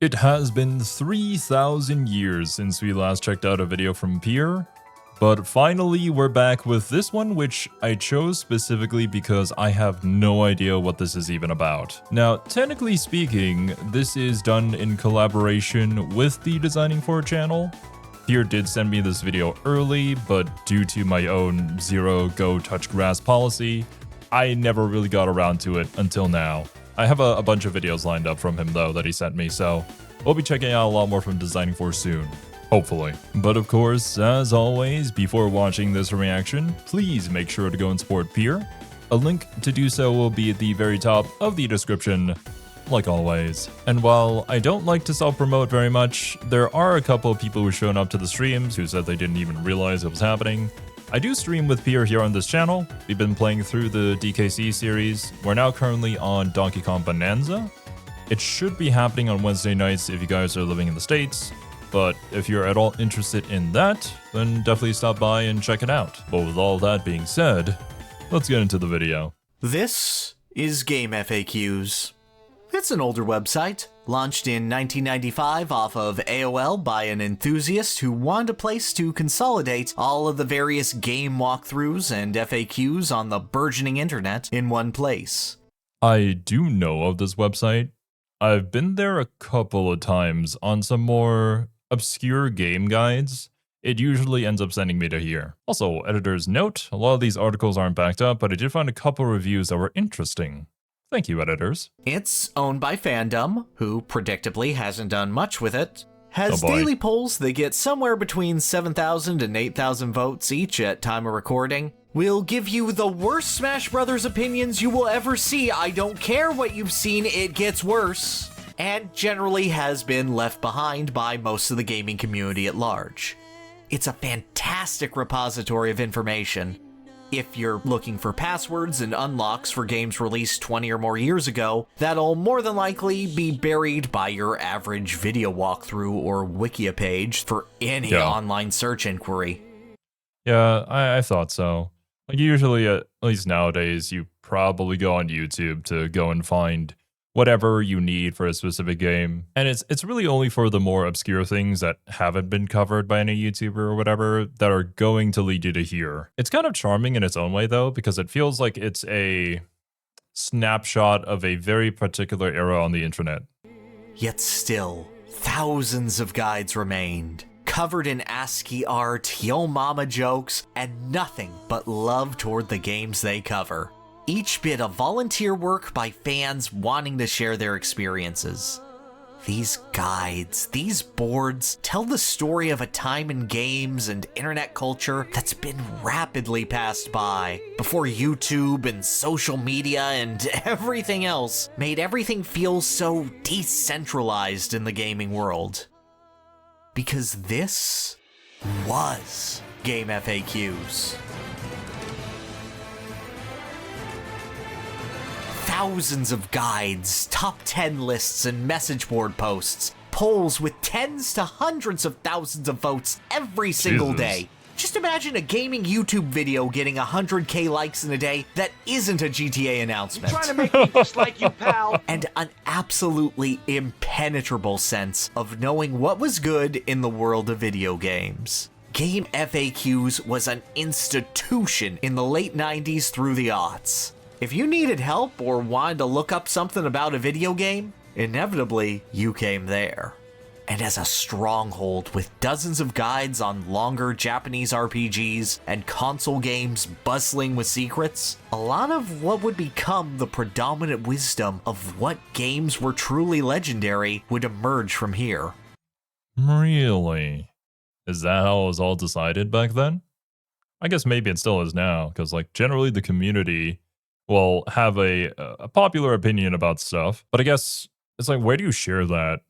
It has been 3,000 years since we last checked out a video from Pierre, but finally we're back with this one, which I chose specifically because I have no idea what this is even about. Now, technically speaking, this is done in collaboration with the Designing For channel. Pierre did send me this video early, but due to my own zero go touch grass policy, I never really got around to it until now. I have a bunch of videos lined up from him though that he sent me, so we'll be checking out a lot more from Designing For soon. Hopefully. But of course, as always, before watching this reaction, please make sure to go and support Pierre. A link to do so will be at the very top of the description, like always. And while I don't like to self-promote very much, there are a couple of people who've shown up to the streams who said they didn't even realize it was happening. I do stream with Pierre here on this channel. We've been playing through the DKC series. We're now currently on Donkey Kong Bonanza. It should be happening on Wednesday nights if you guys are living in the States, but if you're at all interested in that, then definitely stop by and check it out. But with all that being said, let's get into the video. This is GameFAQs. It's an older website, launched in 1995 off of AOL by an enthusiast who wanted a place to consolidate all of the various game walkthroughs and FAQs on the burgeoning internet in one place. I do know of this website. I've been there a couple of times on some more obscure game guides. It usually ends up sending me to here. Also, editor's note, a lot of these articles aren't backed up, but I did find a couple reviews that were interesting. Thank you, editors. It's owned by Fandom, who predictably hasn't done much with it. Has Oh boy. daily polls that get somewhere between 7,000 and 8,000 votes each at time of recording. We'll give you the worst Smash Brothers opinions you will ever see. I don't care what you've seen, it gets worse. And generally has been left behind by most of the gaming community at large. It's a fantastic repository of information. If you're looking for passwords and unlocks for games released 20 or more years ago, that'll more than likely be buried by your average video walkthrough or Wikia page for any online search inquiry. Yeah, I thought so. Like usually, at least nowadays, you probably go on YouTube to go and find whatever you need for a specific game. And it's really only for the more obscure things that haven't been covered by any YouTuber or whatever that are going to lead you to here. It's kind of charming in its own way though, because it feels like it's a snapshot of a very particular era on the internet. Yet still, thousands of guides remained, covered in ASCII art, yo mama jokes, and nothing but love toward the games they cover. Each bit of volunteer work by fans wanting to share their experiences. These guides, these boards, tell the story of a time in games and internet culture that's been rapidly passed by, before YouTube and social media and everything else made everything feel so decentralized in the gaming world. Because this was GameFAQs. Thousands of guides, top 10 lists, and message board posts, polls with tens to hundreds of thousands of votes every single day. Just imagine a gaming YouTube video getting 100k likes in a day that isn't a GTA announcement. Trying to make me just like you, pal. And an absolutely impenetrable sense of knowing what was good in the world of video games. GameFAQs was an institution in the late 90s through the aughts. If you needed help or wanted to look up something about a video game, inevitably you came there. And as a stronghold with dozens of guides on longer Japanese RPGs and console games bustling with secrets, a lot of what would become the predominant wisdom of what games were truly legendary would emerge from here. Really? Is that how it was all decided back then? I guess maybe it still is now, because like generally the community will have a popular opinion about stuff, but I guess it's like, where do you share that?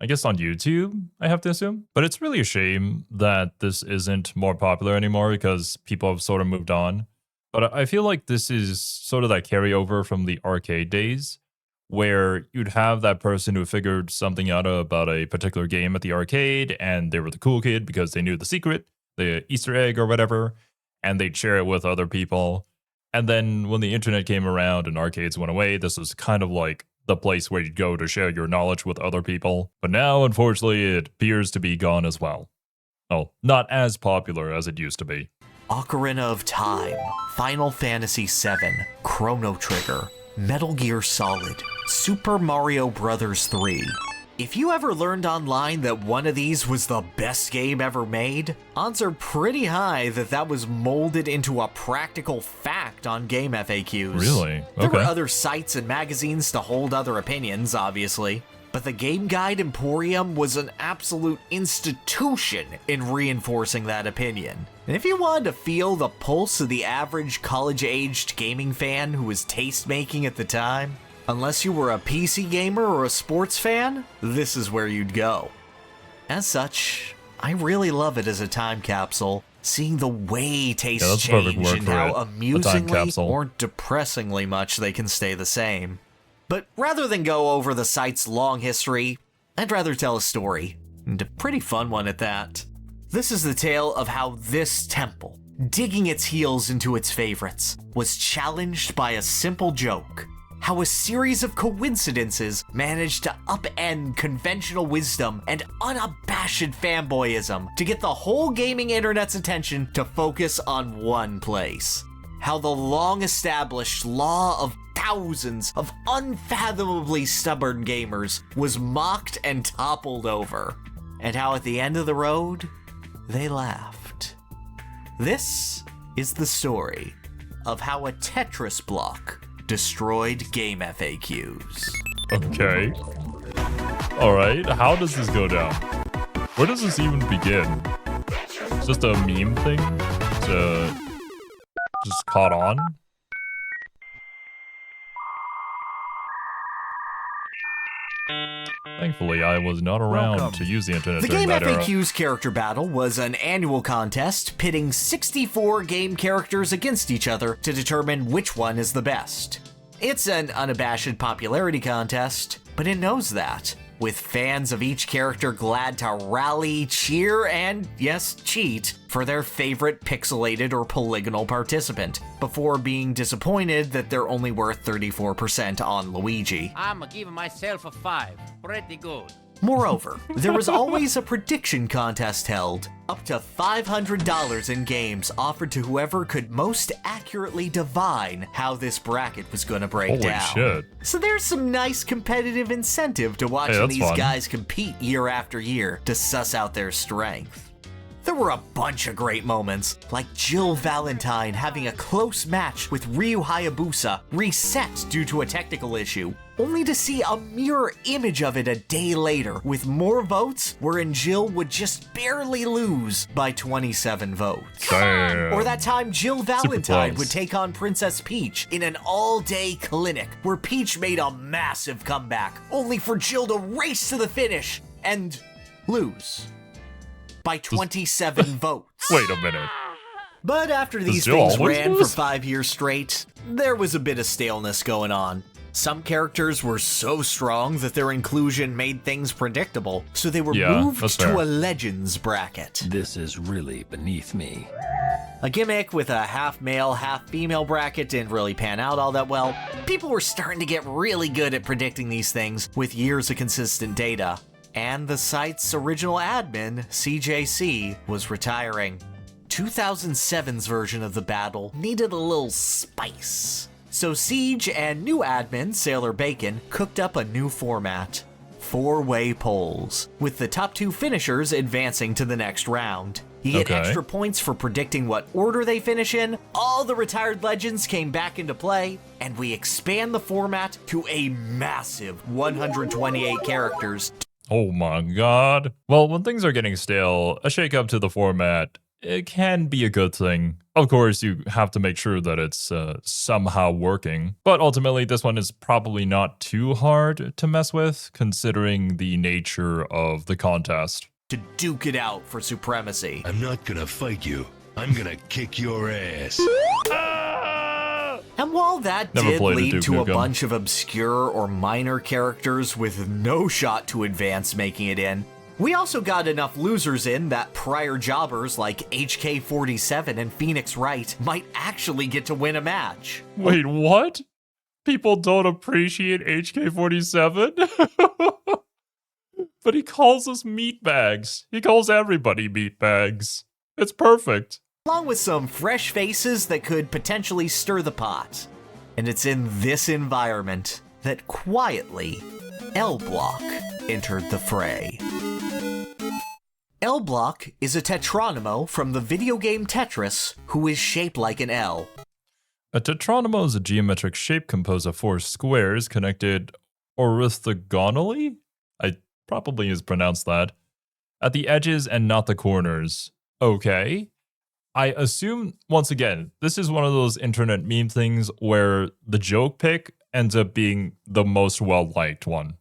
I guess on YouTube, I have to assume. But it's really a shame that this isn't more popular anymore because people have sort of moved on. But I feel like this is sort of that carryover from the arcade days where you'd have that person who figured something out about a particular game at the arcade and they were the cool kid because they knew the secret, the Easter egg or whatever, and they'd share it with other people. And then when the internet came around and arcades went away, this was kind of like the place where you'd go to share your knowledge with other people. But now, unfortunately, it appears to be gone as well. Oh, not as popular as it used to be. Ocarina of Time, Final Fantasy VII, Chrono Trigger, Metal Gear Solid, Super Mario Bros. 3. If you ever learned online that one of these was the best game ever made, odds are pretty high that that was molded into a practical fact on GameFAQs. Really? Okay. There were other sites and magazines to hold other opinions, obviously, but the Game Guide Emporium was an absolute institution in reinforcing that opinion. And if you wanted to feel the pulse of the average college-aged gaming fan who was taste-making at the time, unless you were a PC gamer or a sports fan, this is where you'd go. As such, I really love it as a time capsule, seeing the way tastes change and how amusingly or depressingly much they can stay the same. But rather than go over the site's long history, I'd rather tell a story, and a pretty fun one at that. This is the tale of how this temple, digging its heels into its favorites, was challenged by a simple joke. How a series of coincidences managed to upend conventional wisdom and unabashed fanboyism to get the whole gaming internet's attention to focus on one place. How the long-established law of thousands of unfathomably stubborn gamers was mocked and toppled over. And how at the end of the road, they laughed. This is the story of how a Tetris block destroyed GameFAQs. Okay. Alright, how does this go down? Where does this even begin? It's just a meme thing? Just caught on? Thankfully, I was not around to use the internet during that era. The GameFAQs character battle was an annual contest pitting 64 game characters against each other to determine which one is the best. It's an unabashed popularity contest, but it knows that, with fans of each character glad to rally, cheer, and, yes, cheat for their favorite pixelated or polygonal participant, before being disappointed that they're only worth 34% on Luigi. I'm giving myself a 5. Pretty good. Moreover, there was always a prediction contest held, up to $500 in games offered to whoever could most accurately divine how this bracket was going to break down. Holy shit. So there's some nice competitive incentive to watching these guys compete year after year to suss out their strength. There were a bunch of great moments, like Jill Valentine having a close match with Ryu Hayabusa reset due to a technical issue, only to see a mirror image of it a day later with more votes, wherein Jill would just barely lose by 27 votes. Damn. Or that time Jill Valentine would take on Princess Peach in an all-day clinic where Peach made a massive comeback, only for Jill to race to the finish and lose by 27 votes. Wait a minute. But after these things ran for 5 years straight, there was a bit of staleness going on. Some characters were so strong that their inclusion made things predictable, so they were moved to a Legends bracket. This is really beneath me. A gimmick with a half-male, half-female bracket didn't really pan out all that well. People were starting to get really good at predicting these things with years of consistent data. And the site's original admin, CJC, was retiring. 2007's version of the battle needed a little spice. So Siege and new admin, Sailor Bacon, cooked up a new format. 4-way polls, with the top 2 finishers advancing to the next round. You get extra points for predicting what order they finish in, all the retired legends came back into play, and we expand the format to a massive 128 characters. Oh my god. Well, when things are getting stale, a shake-up to the format, it can be a good thing. Of course, you have to make sure that it's somehow working. But ultimately, this one is probably not too hard to mess with, considering the nature of the contest. To duke it out for supremacy. I'm not gonna fight you. I'm gonna kick your ass. And while that did lead to a bunch of obscure or minor characters with no shot to advance making it in, we also got enough losers in that prior jobbers like HK47 and Phoenix Wright might actually get to win a match. Wait, what? people don't appreciate HK47? But he calls us meatbags. He calls everybody meatbags. It's perfect. Along with some fresh faces that could potentially stir the pot. And it's in this environment that quietly L-Block entered the fray. L-Block is a Tetronimo from the video game Tetris who is shaped like an L. A tetronimo is a geometric shape composed of 4 squares connected orthogonally? I probably mispronounced that. At the edges and not the corners. Okay. I assume, once again, this is one of those internet meme things where the joke pick ends up being the most well-liked one.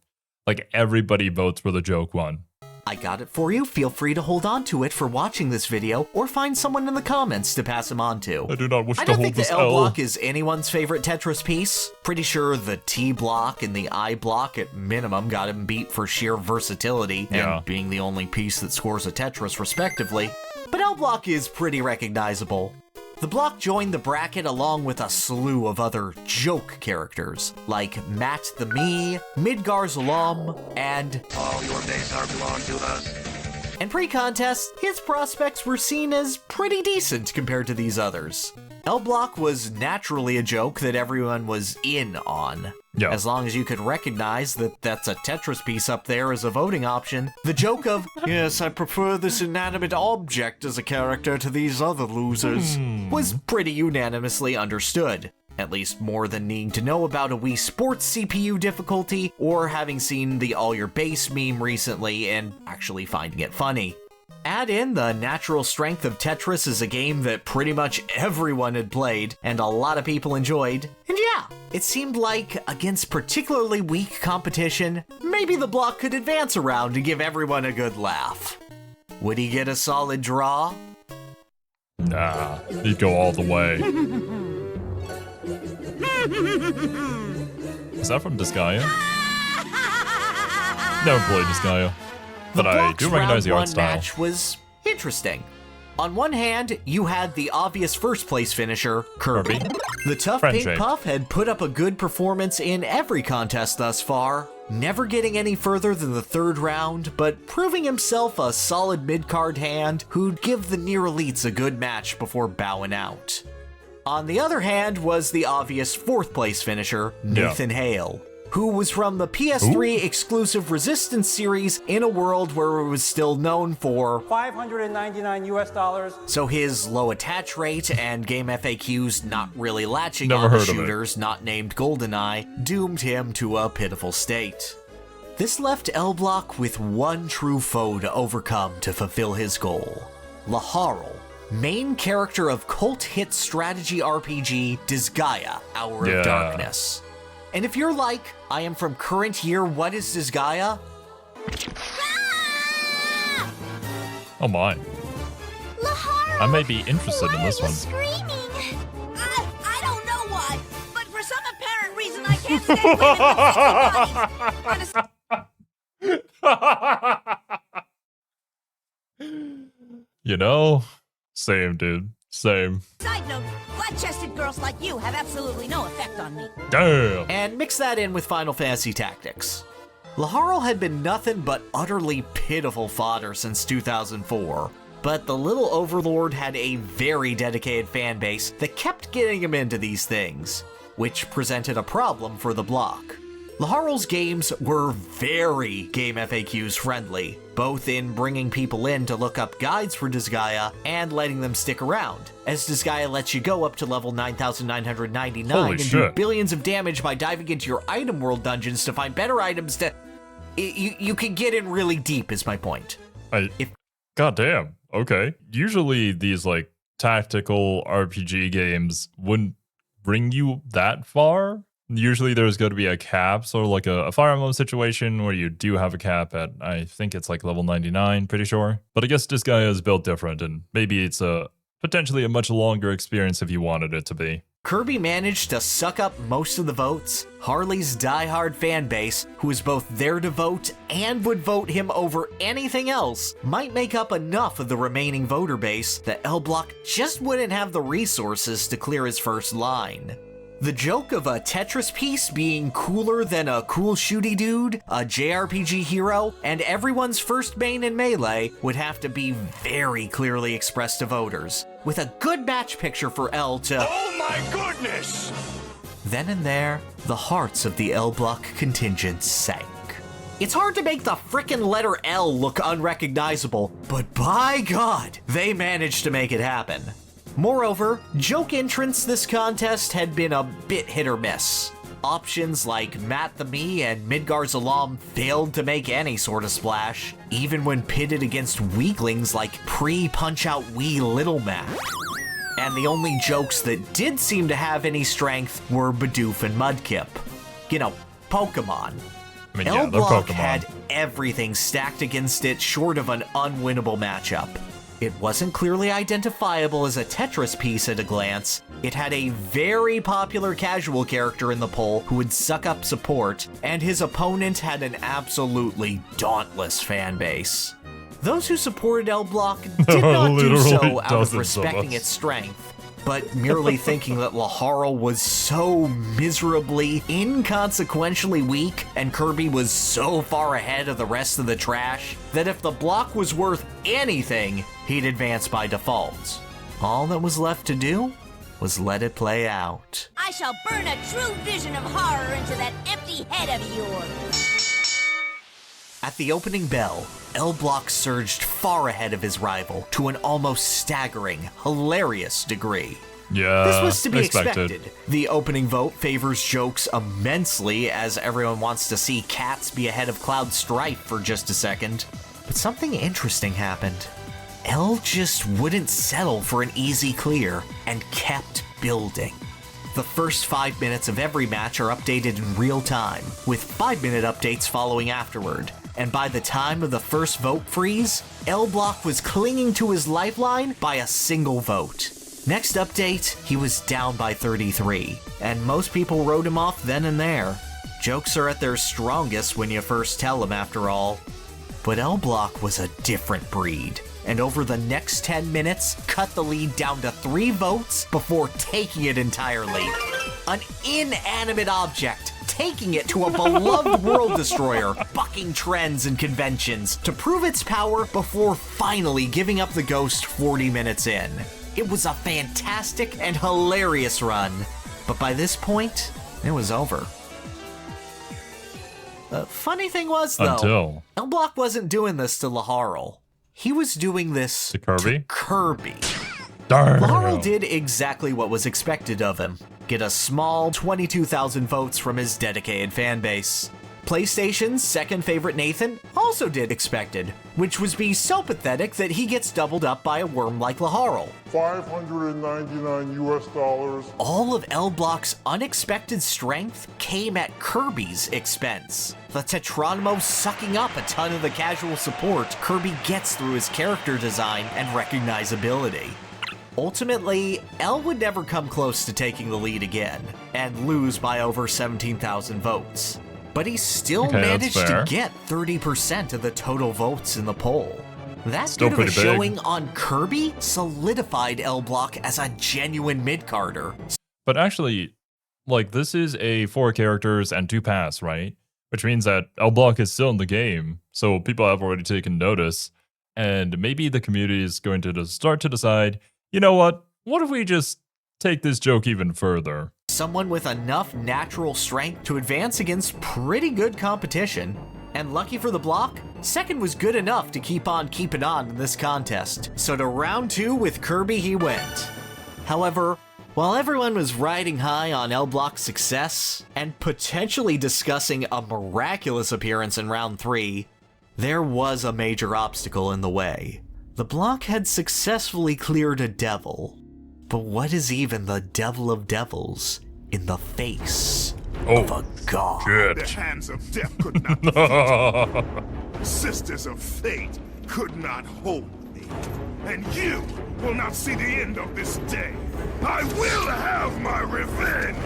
Like, everybody votes for the joke one. I got it for you. Feel free to hold on to it for watching this video, or find someone in the comments to pass them on to. I do not wish I to don't hold think this the L. L-Block is anyone's favorite Tetris piece. Pretty sure the T-Block and the I-Block at minimum got him beat for sheer versatility, and being the only piece that scores a Tetris respectively. But L-Block is pretty recognizable. The block joined the bracket along with a slew of other joke characters, like Matt the Me, Midgar's Alum, and All your days are belong to us. And pre-contest, his prospects were seen as pretty decent compared to these others. L-Block was naturally a joke that everyone was in on. Yeah. As long as you could recognize that that's a Tetris piece up there as a voting option, the joke of, yes, I prefer this inanimate object as a character to these other losers, was pretty unanimously understood. At least more than needing to know about a Wii Sports CPU difficulty, or having seen the All Your Base meme recently and actually finding it funny. Add in the natural strength of Tetris as a game that pretty much everyone had played, and a lot of people enjoyed, and yeah, it seemed like, against particularly weak competition, maybe the block could advance around to give everyone a good laugh. Would he get a solid draw? Nah, he'd go all the way. Is that from Disgaea? Never played Disgaea. But I do recognize the art style. Match was interesting. On one hand, you had the obvious first place finisher, Kirby. The tough Friend Pink shape. Puff had put up a good performance in every contest thus far, never getting any further than the 3rd round, but proving himself a solid mid-card hand who'd give the near elites a good match before bowing out. On the other hand was the obvious 4th place finisher, Nathan Hale, who was from the PS3 exclusive Resistance series in a world where it was still known for $599 US. So his low attach rate and GameFAQs not really latching Never on heard the of it. shooters not named GoldenEye doomed him to a pitiful state. This left L-Block with one true foe to overcome to fulfill his goal. Laharl, main character of cult hit strategy RPG Disgaea, Hour of Darkness. And if you're like, I am from current year, what is Disgaea? Oh my. I may be interested in this one. Screaming? I don't know why, but for some apparent reason I can't stand women with You know, same, dude. Same. Side note, flat-chested girls like you have absolutely no effect on me. Damn. And mix that in with Final Fantasy Tactics. Laharl had been nothing but utterly pitiful fodder since 2004, but the little overlord had a very dedicated fan base that kept getting him into these things, which presented a problem for the block. Laharl's games were very GameFAQs friendly, both in bringing people in to look up guides for Disgaea and letting them stick around, as Disgaea lets you go up to level 9,999 and do billions of damage by diving into your item world dungeons to find better items to... You can get in really deep, is my point. Goddamn. Okay. Usually these, like, tactical RPG games wouldn't bring you that far. Usually there's going to be a cap, so like a Fire Emblem situation where you do have a cap at, I think it's like level 99, pretty sure. But I guess this guy is built different, and maybe it's potentially a much longer experience if you wanted it to be. Kirby managed to suck up most of the votes. Harley's diehard fan base, who is both there to vote and would vote him over anything else, might make up enough of the remaining voter base that L-Block just wouldn't have the resources to clear his first line. The joke of a Tetris piece being cooler than a cool shooty dude, a JRPG hero, and everyone's first main in Melee would have to be very clearly expressed to voters, with a good match picture for L to— Oh my goodness! Then and there, the hearts of the L Block contingent sank. It's hard to make the frickin' letter L look unrecognizable, but by God, they managed to make it happen. Moreover, joke entrants this contest had been a bit hit or miss. Options like Matt the Me and Midgar's Alam failed to make any sort of splash, even when pitted against weaklings like pre-Punch-Out Wee Little Mac. And the only jokes that did seem to have any strength were Bidoof and Mudkip. You know, Pokemon. I mean, yeah, they're L-Block Pokemon. had everything stacked against it short of an unwinnable matchup. It wasn't clearly identifiable as a Tetris piece at a glance. It had a very popular casual character in the poll who would suck up support, and his opponent had an absolutely dauntless fan base. Those who supported L Block did not do Literally so out of dozens of respecting us. its strength, but merely thinking that Laharl was so miserably, inconsequentially weak, and Kirby was so far ahead of the rest of the trash, that if the block was worth anything, he'd advance by default. All that was left to do was let it play out. I shall burn a true vision of horror into that empty head of yours. At the opening bell, L Block surged far ahead of his rival to an almost staggering, hilarious degree. Yeah, This was to be expected. The opening vote favors jokes immensely, as everyone wants to see Cats be ahead of Cloud Strife for just a second. But something interesting happened. L just wouldn't settle for an easy clear and kept building. The first 5 minutes of every match are updated in real time, with 5-minute updates following afterward. And by the time of the first vote freeze, L Block was clinging to his lifeline by a single vote. Next update, he was down by 33, and most people wrote him off then and there. Jokes are at their strongest when you first tell them, after all. But L Block was a different breed, and over the next 10 minutes, cut the lead down to 3 votes before taking it entirely. An inanimate object, taking it to a beloved world destroyer, bucking trends and conventions to prove its power before finally giving up the ghost 40 minutes in. It was a fantastic and hilarious run, but by this point, it was over. The funny thing was, though, Until L Block wasn't doing this to Laharl. He was doing this To Kirby? to Kirby. darn. Laharl did exactly what was expected of him. Get a small 22,000 votes from his dedicated fanbase. PlayStation's second favorite Nathan also did expected, which was be so pathetic that he gets doubled up by a worm like Laharl. $599 US. All of L Block's unexpected strength came at Kirby's expense. The Tetronimo sucking up a ton of the casual support Kirby gets through his character design and recognizability. Ultimately, L would never come close to taking the lead again, and lose by over 17,000 votes. But he still Okay, that's managed to fair. get 30% of the total votes in the poll. That Still good of a pretty big. showing on Kirby solidified L Block as a genuine mid-carder. But actually, like, this is a 4 characters and 2 pass, right? Which means that L Block is still in the game, so people have already taken notice, and maybe the community is going to just start to decide, you know what if we just take this joke even further? Someone with enough natural strength to advance against pretty good competition. And lucky for the block, second was good enough to keep on keeping on in this contest. So to round 2 with Kirby he went. However, while everyone was riding high on L Block's success, and potentially discussing a miraculous appearance in round 3, there was a major obstacle in the way. The block had successfully cleared a devil. But what is even the devil of devils in the face of a god? The hands of death could not defeat me. Sisters of fate could not hold me. And you will not see the end of this day. I will have my revenge!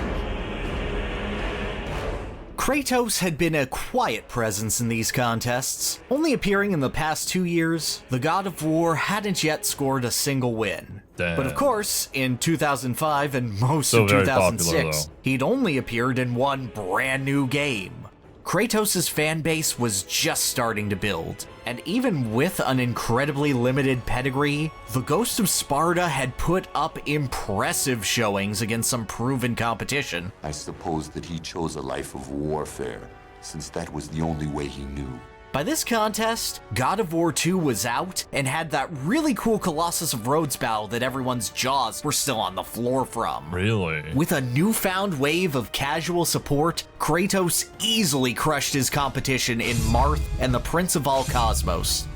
Kratos had been a quiet presence in these contests, only appearing in the past 2 years. The God of War hadn't yet scored a single win. Damn. But of course, in 2005 and most Still of very 2006, popular, though. he'd only appeared in one brand new game. Kratos' fan base was just starting to build, and even with an incredibly limited pedigree, the Ghost of Sparta had put up impressive showings against some proven competition. I suppose that he chose a life of warfare, since that was the only way he knew. By this contest, God of War 2 was out and had that really cool Colossus of Rhodes battle that everyone's jaws were still on the floor from. Really? With a newfound wave of casual support, Kratos easily crushed his competition in Marth and the Prince of All Cosmos.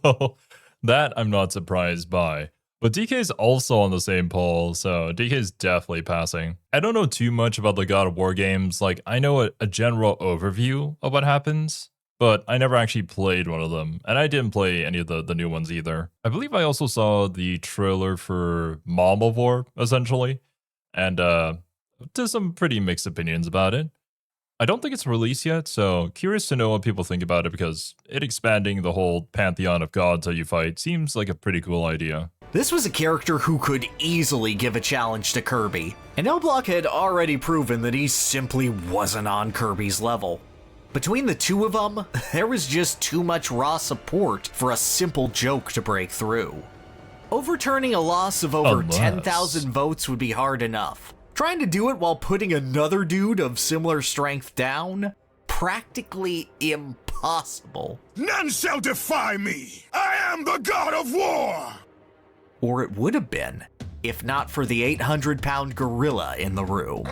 Well, that I'm not surprised by. But DK's also on the same poll, so DK's definitely passing. I don't know too much about the God of War games. Like, I know a general overview of what happens, but I never actually played one of them, and I didn't play any of the new ones either. I believe I also saw the trailer for Mom of War, essentially, and to some pretty mixed opinions about it. I don't think it's released yet, so curious to know what people think about it, because it expanding the whole pantheon of gods that you fight seems like a pretty cool idea. This was a character who could easily give a challenge to Kirby, and L-Block had already proven that he simply wasn't on Kirby's level. Between the two of them, there was just too much raw support for a simple joke to break through. Overturning a loss of over 10,000 votes would be hard enough. Trying to do it while putting another dude of similar strength down? Practically impossible. None shall defy me! I am the God of War! Or it would have been, if not for the 800-pound gorilla in the room.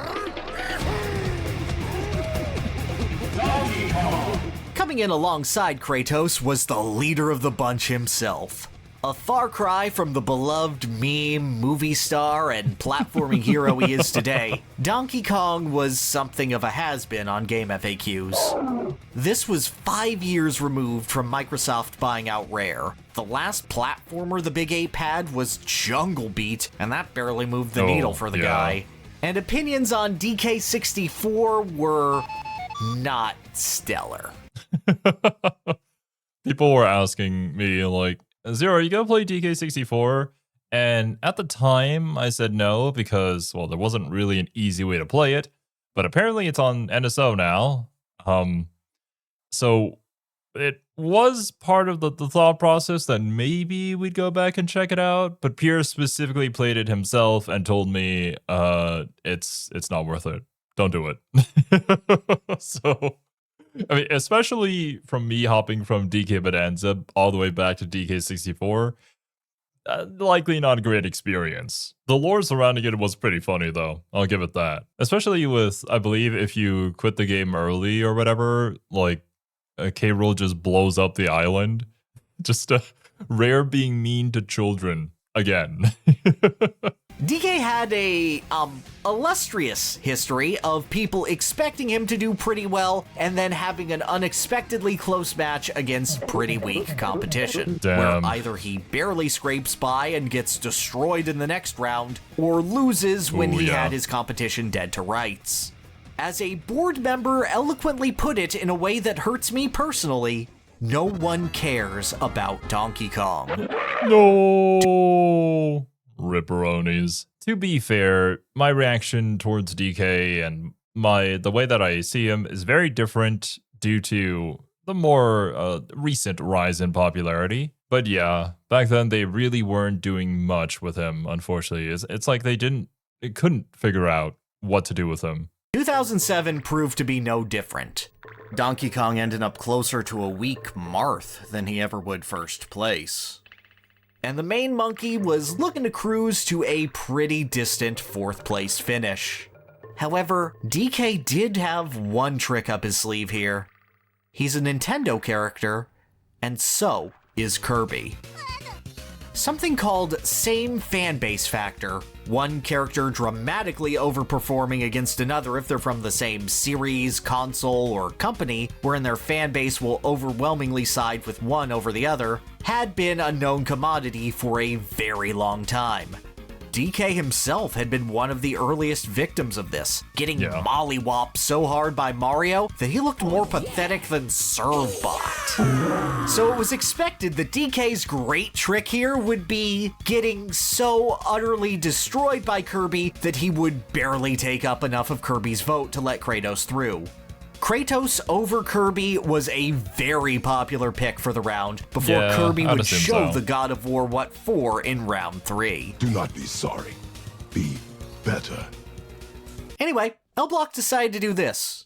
Coming in alongside Kratos was the leader of the bunch himself. A far cry from the beloved meme, movie star, and platforming hero he is today, Donkey Kong was something of a has-been on GameFAQs. This was 5 years removed from Microsoft buying out Rare. The last platformer the Big Ape had was Jungle Beat, and that barely moved the needle for the guy. And opinions on DK64 were not stellar. People were asking me, like, Zero, are you gonna play DK64? And at the time, I said no, because, well, there wasn't really an easy way to play it, but apparently it's on NSO now. So it was part of the thought process that maybe we'd go back and check it out, but Pierre specifically played it himself and told me, it's not worth it. Don't do it. So, I mean, especially from me hopping from DK Bonanza all the way back to DK64, likely not a great experience. The lore surrounding it was pretty funny, though. I'll give it that. Especially with, I believe, if you quit the game early or whatever, like, K. Rool just blows up the island. Just Rare being mean to children again. DK had a illustrious history of people expecting him to do pretty well and then having an unexpectedly close match against pretty weak competition. Damn. Where either he barely scrapes by and gets destroyed in the next round, or loses when he had his competition dead to rights. As a board member eloquently put it in a way that hurts me personally, no one cares about Donkey Kong. No. Ripperonis. To be fair, my reaction towards DK and the way that I see him is very different due to the more recent rise in popularity. But yeah, back then they really weren't doing much with him, unfortunately. It's like they couldn't figure out what to do with him. 2007 proved to be no different. Donkey Kong ended up closer to a weak Marth than he ever would first place. And the main monkey was looking to cruise to a pretty distant 4th place finish. However, DK did have one trick up his sleeve here. He's a Nintendo character, and so is Kirby. Something called same fanbase factor, one character dramatically overperforming against another if they're from the same series, console, or company, wherein their fanbase will overwhelmingly side with one over the other, had been a known commodity for a very long time. DK himself had been one of the earliest victims of this, getting mollywopped so hard by Mario that he looked more pathetic than Servbot. So it was expected that DK's great trick here would be getting so utterly destroyed by Kirby that he would barely take up enough of Kirby's vote to let Kratos through. Kratos over Kirby was a very popular pick for the round before Kirby would show the God of War what for in round 3. Do not be sorry. Be better. Anyway, L-Block decided to do this.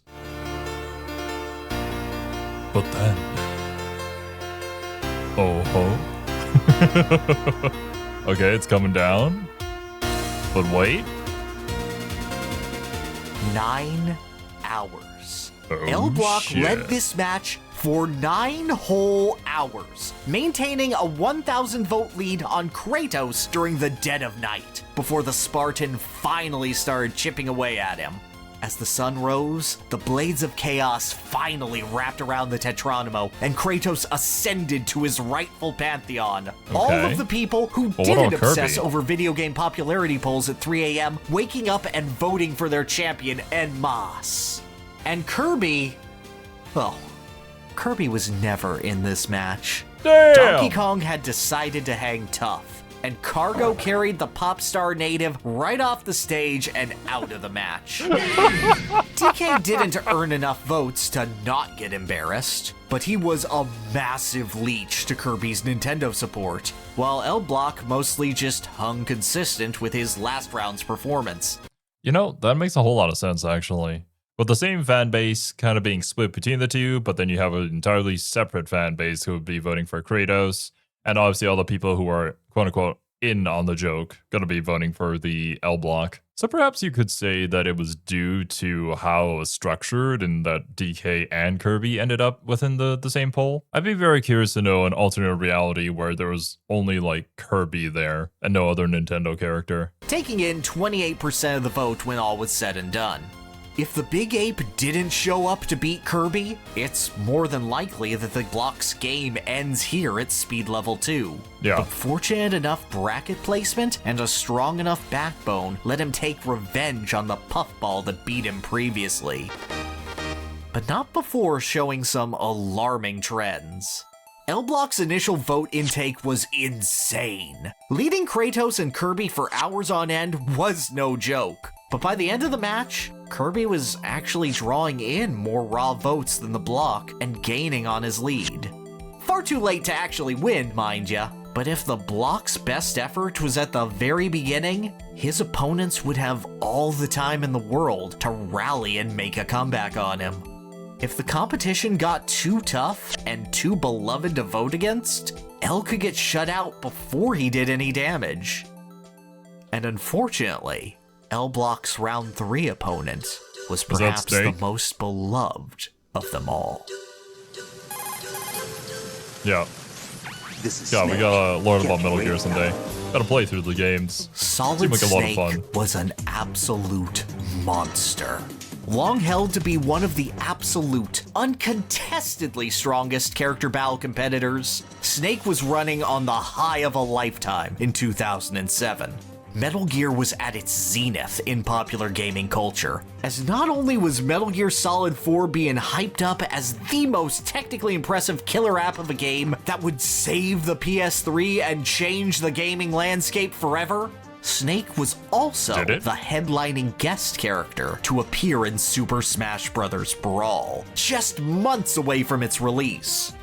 But then... Oh-ho. Okay, it's coming down. But wait. 9 hours. L-Block shit. led this match for 9 whole hours, maintaining a 1,000 vote lead on Kratos during the dead of night, before the Spartan finally started chipping away at him. As the sun rose, the blades of chaos finally wrapped around the Tetronimo, and Kratos ascended to his rightful pantheon. All of the people who didn't obsess over video game popularity polls at 3 a.m. waking up and voting for their champion en masse. And Kirby, well, Kirby was never in this match. Damn. Donkey Kong had decided to hang tough, and Cargo carried the pop star native right off the stage and out of the match. DK didn't earn enough votes to not get embarrassed, but he was a massive leech to Kirby's Nintendo support, while L-Block mostly just hung consistent with his last round's performance. You know, that makes a whole lot of sense, actually. With the same fan base kind of being split between the two, but then you have an entirely separate fan base who would be voting for Kratos, and obviously all the people who are quote-unquote in on the joke going to be voting for the L-Block. So perhaps you could say that it was due to how it was structured and that DK and Kirby ended up within the same poll. I'd be very curious to know an alternate reality where there was only like Kirby there and no other Nintendo character. Taking in 28% of the vote when all was said and done. If the Big Ape didn't show up to beat Kirby, it's more than likely that the block's game ends here at speed level 2. Yeah. But fortunate enough bracket placement and a strong enough backbone let him take revenge on the puffball that beat him previously. But not before showing some alarming trends. L-Block's initial vote intake was insane. Leading Kratos and Kirby for hours on end was no joke. But by the end of the match, Kirby was actually drawing in more raw votes than the block and gaining on his lead. Far too late to actually win, mind ya, but if the block's best effort was at the very beginning, his opponents would have all the time in the world to rally and make a comeback on him. If the competition got too tough and too beloved to vote against, L could get shut out before he did any damage. And unfortunately, L-Block's round 3 opponent was perhaps the most beloved of them all. Yeah. We gotta learn about Metal Gear someday. Gotta play through the games. Solid like a lot of Snake fun. was an absolute monster. Long held to be one of the absolute, uncontestedly strongest character battle competitors, Snake was running on the high of a lifetime in 2007. Metal Gear was at its zenith in popular gaming culture, as not only was Metal Gear Solid 4 being hyped up as the most technically impressive killer app of a game that would save the PS3 and change the gaming landscape forever, Snake was also the headlining guest character to appear in Super Smash Bros. Brawl, just months away from its release.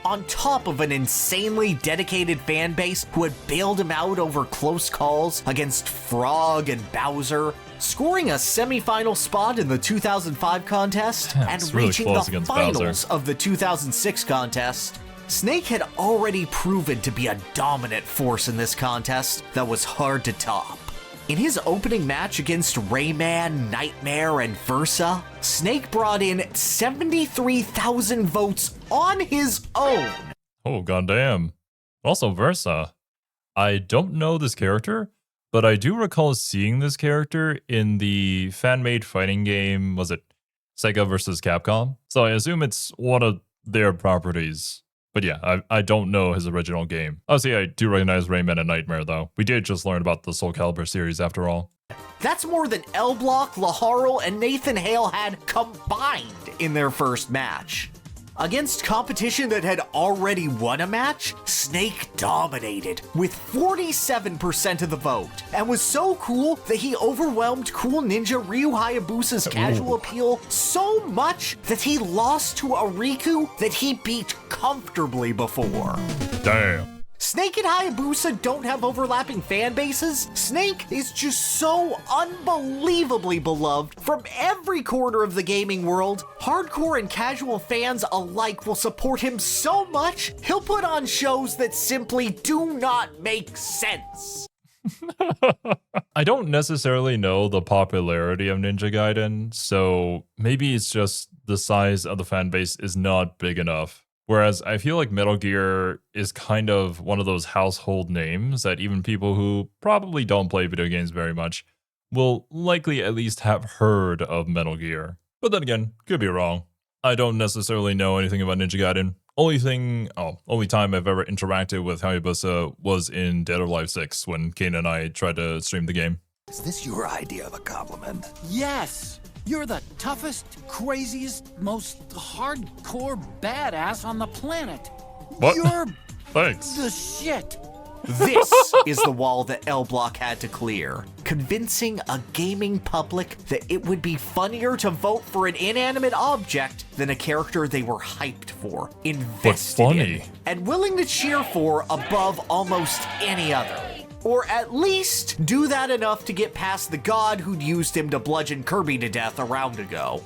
On top of an insanely dedicated fan base who had bailed him out over close calls against Frog and Bowser, scoring a semi-final spot in the 2005 contest and reaching the finals of the 2006 contest, Snake had already proven to be a dominant force in this contest that was hard to top. In his opening match against Rayman, Nightmare, and Versa, Snake brought in 73,000 votes on his own. Oh, goddamn. Also, Versa. I don't know this character, but I do recall seeing this character in the fan-made fighting game, was it Sega vs. Capcom? So I assume it's one of their properties. But yeah, I don't know his original game. Obviously, I do recognize Rayman and Nightmare, though. We did just learn about the Soul Calibur series after all. That's more than L Block, Laharl, and Nathan Hale had combined in their first match. Against competition that had already won a match, Snake dominated with 47% of the vote, and was so cool that he overwhelmed Cool Ninja Ryu Hayabusa's casual appeal so much that he lost to a Riku that he beat comfortably before. Damn. Snake and Hayabusa don't have overlapping fan bases. Snake is just so unbelievably beloved from every corner of the gaming world. Hardcore and casual fans alike will support him so much, he'll put on shows that simply do not make sense. I don't necessarily know the popularity of Ninja Gaiden, so maybe it's just the size of the fan base is not big enough. Whereas I feel like Metal Gear is kind of one of those household names that even people who probably don't play video games very much will likely at least have heard of Metal Gear. But then again, could be wrong. I don't necessarily know anything about Ninja Gaiden. Only time I've ever interacted with Hayabusa was in Dead or Alive 6 when Kane and I tried to stream the game. Is this your idea of a compliment? Yes! You're the toughest, craziest, most hardcore badass on the planet. What? You're Thanks. the shit. This is the wall that L Block had to clear, convincing a gaming public that it would be funnier to vote for an inanimate object than a character they were hyped for, invested in, and willing to cheer for above almost any other. Or at least do that enough to get past the god who'd used him to bludgeon Kirby to death a round ago.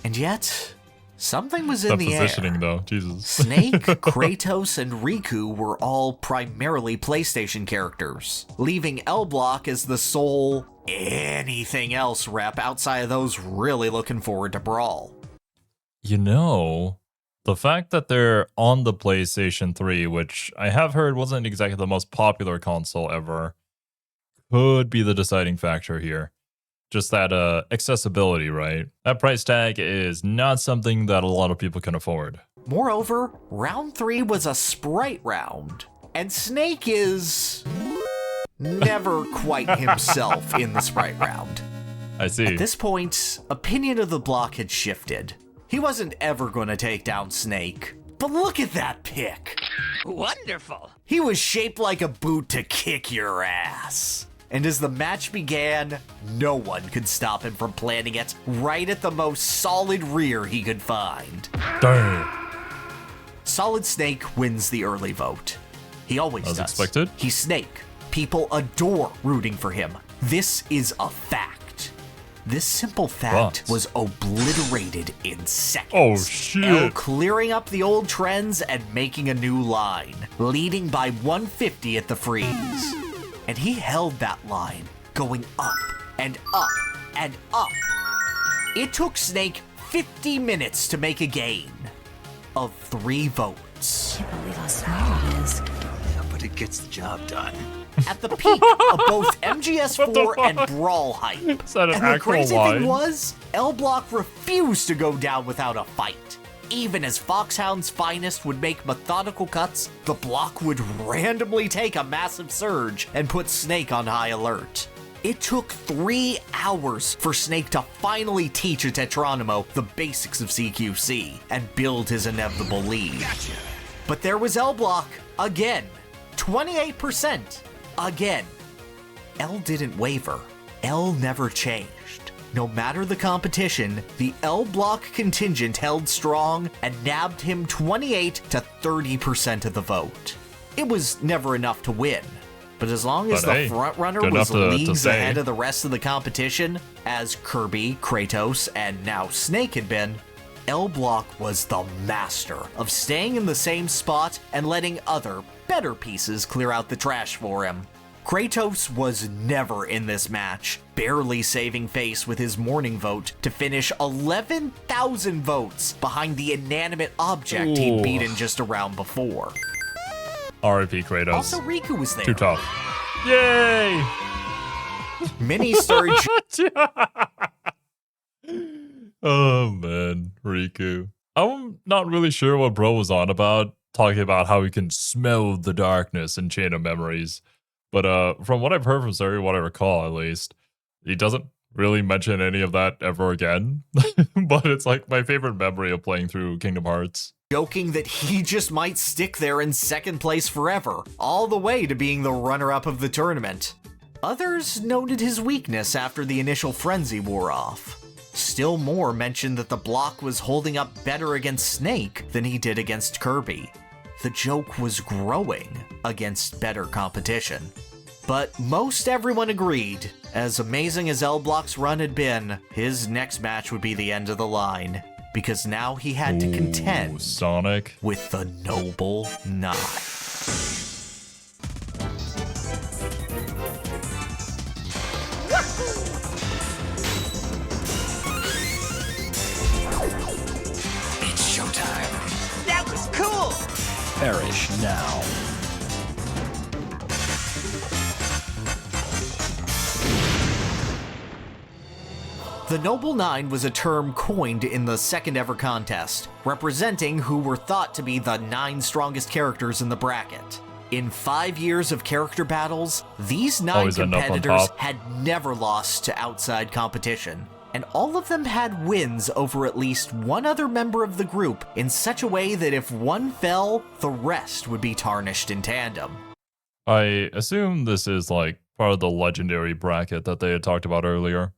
And yet, something was in the air. Positioning, though, Jesus. Snake, Kratos, and Riku were all primarily PlayStation characters, leaving L Block as the sole anything else rep outside of those really looking forward to Brawl. You know, the fact that they're on the PlayStation 3, which I have heard wasn't exactly the most popular console ever, could be the deciding factor here. Just that accessibility, right? That price tag is not something that a lot of people can afford. Moreover, round 3 was a sprite round, and Snake is never quite himself in the sprite round. I see. At this point, opinion of the block had shifted. He wasn't ever going to take down Snake. But look at that pick. Wonderful. He was shaped like a boot to kick your ass. And as the match began, no one could stop him from planting it right at the most solid rear he could find. Damn. Solid Snake wins the early vote. He always does. As expected. He's Snake. People adore rooting for him. This is a fact. This simple fact was obliterated in seconds. Oh, shit. L clearing up the old trends and making a new line, leading by 150 at the freeze. And he held that line, going up and up and up. It took Snake 50 minutes to make a gain of 3 votes. I can't believe how smart it is. Yeah, but it gets the job done. At the peak of both MGS4 and Brawl hype. Is that an And the actual crazy line? thing was, L Block refused to go down without a fight. Even as Foxhound's finest would make methodical cuts, the block would randomly take a massive surge and put Snake on high alert. It took 3 hours for Snake to finally teach a Tetronimo the basics of CQC and build his inevitable lead. Gotcha. But there was L Block again, 28%. Again, L didn't waver. L never changed. No matter the competition, the L Block contingent held strong and nabbed him 28 to 30% of the vote. It was never enough to win, but as long as the frontrunner was leagues ahead of the rest of the competition, as Kirby, Kratos, and now Snake had been, L Block was the master of staying in the same spot and letting other, better pieces clear out the trash for him. Kratos was never in this match, barely saving face with his morning vote to finish 11,000 votes behind the inanimate object he'd beaten just a round before. R.I.P. Kratos. Also, Riku was there. Too tough. Yay! Mini Surge. Oh man, Riku. I'm not really sure what bro was on about, talking about how he can smell the darkness in Chain of Memories. But from what I've heard from Suri, what I recall at least, he doesn't really mention any of that ever again. But it's like my favorite memory of playing through Kingdom Hearts. Joking that he just might stick there in second place forever, all the way to being the runner-up of the tournament. Others noted his weakness after the initial frenzy wore off. Still more mentioned that the block was holding up better against Snake than he did against Kirby. The joke was growing against better competition. But most everyone agreed, as amazing as L-Block's run had been, his next match would be the end of the line, because now he had to contend Sonic with the Noble 9. It's showtime. That was cool! Perish now. The Noble 9 was a term coined in the second ever contest, representing who were thought to be the 9 strongest characters in the bracket. In 5 years of character battles, these 9 Always end up on competitors top. had never lost to outside competition, and all of them had wins over at least one other member of the group in such a way that if one fell, the rest would be tarnished in tandem. I assume this is like part of the legendary bracket that they had talked about earlier.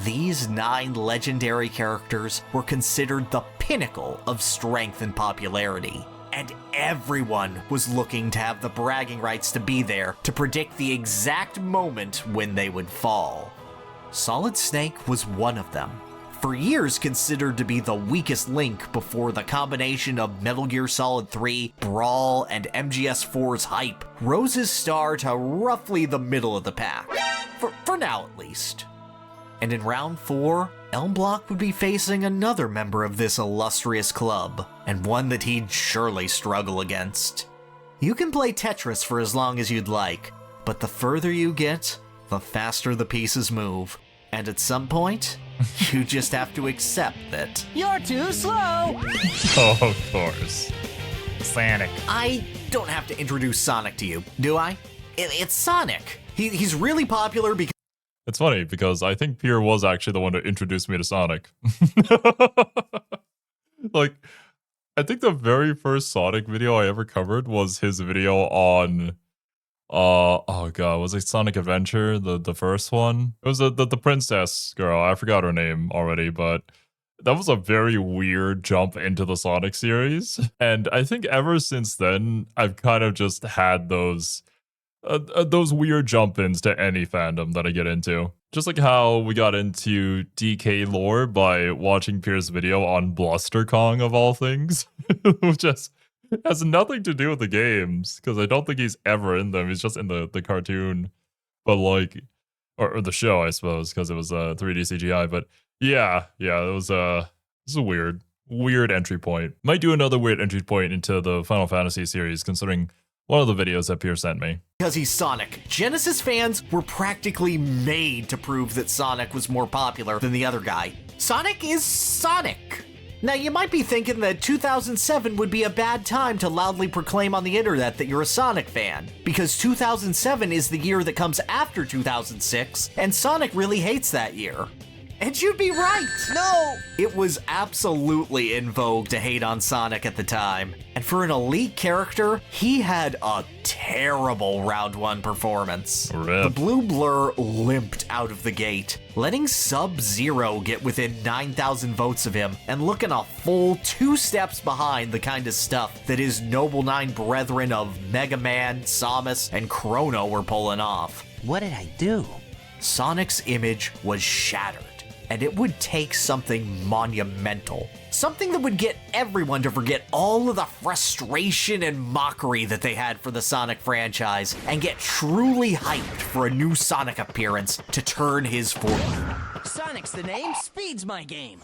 These 9 legendary characters were considered the pinnacle of strength and popularity, and everyone was looking to have the bragging rights to be there to predict the exact moment when they would fall. Solid Snake was one of them. For years considered to be the weakest link before the combination of Metal Gear Solid 3, Brawl, and MGS4's hype rose his star to roughly the middle of the pack. For now at least. And in round 4, L-Block would be facing another member of this illustrious club, and one that he'd surely struggle against. You can play Tetris for as long as you'd like, but the further you get, the faster the pieces move. And at some point, you just have to accept that You're too slow! Oh, of course. Sonic. I don't have to introduce Sonic to you, do I? It's Sonic. He's really popular because It's funny because I think Pierre was actually the one who introduced me to Sonic. Like, I think the very first Sonic video I ever covered was his video on, oh god, was it Sonic Adventure, the first one? It was the princess girl. I forgot her name already, but that was a very weird jump into the Sonic series. And I think ever since then, I've kind of just had those weird jump-ins to any fandom that I get into. Just like how we got into DK lore by watching Pierre's video on Bluster Kong of all things, which has nothing to do with the games, because I don't think he's ever in them. He's just in the cartoon, but like, or the show, I suppose, because it was 3D CGI. But yeah, it was this is a weird entry point. Might do another weird entry point into the Final Fantasy series, considering one of the videos that Pierre sent me. because he's Sonic. Genesis fans were practically made to prove that Sonic was more popular than the other guy. Sonic is Sonic. Now you might be thinking that 2007 would be a bad time to loudly proclaim on the internet that you're a Sonic fan, because 2007 is the year that comes after 2006, and Sonic really hates that year. And you'd be right! No! It was absolutely in vogue to hate on Sonic at the time, and for an elite character, he had a terrible round 1 performance. Rip. The blue blur limped out of the gate, letting Sub-Zero get within 9,000 votes of him, and looking a full 2 steps behind the kind of stuff that his Noble 9 brethren of Mega Man, Samus, and Chrono were pulling off. What did I do? Sonic's image was shattered, and it would take something monumental. Something that would get everyone to forget all of the frustration and mockery that they had for the Sonic franchise and get truly hyped for a new Sonic appearance to turn his fortune. Sonic's the name, speed's my game.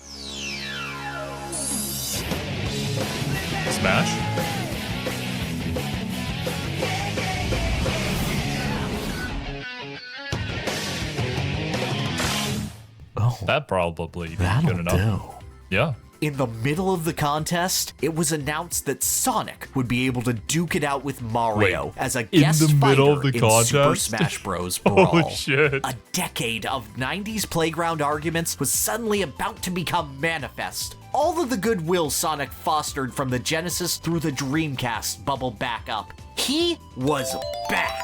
Smash? Oh, That probably be that'll good enough. do. Yeah. In the middle of the contest, it was announced that Sonic would be able to duke it out with Mario as a guest fighter in Super Smash Bros. Brawl. Oh shit. A decade of 90s playground arguments was suddenly about to become manifest. All of the goodwill Sonic fostered from the Genesis through the Dreamcast bubbled back up. He was back.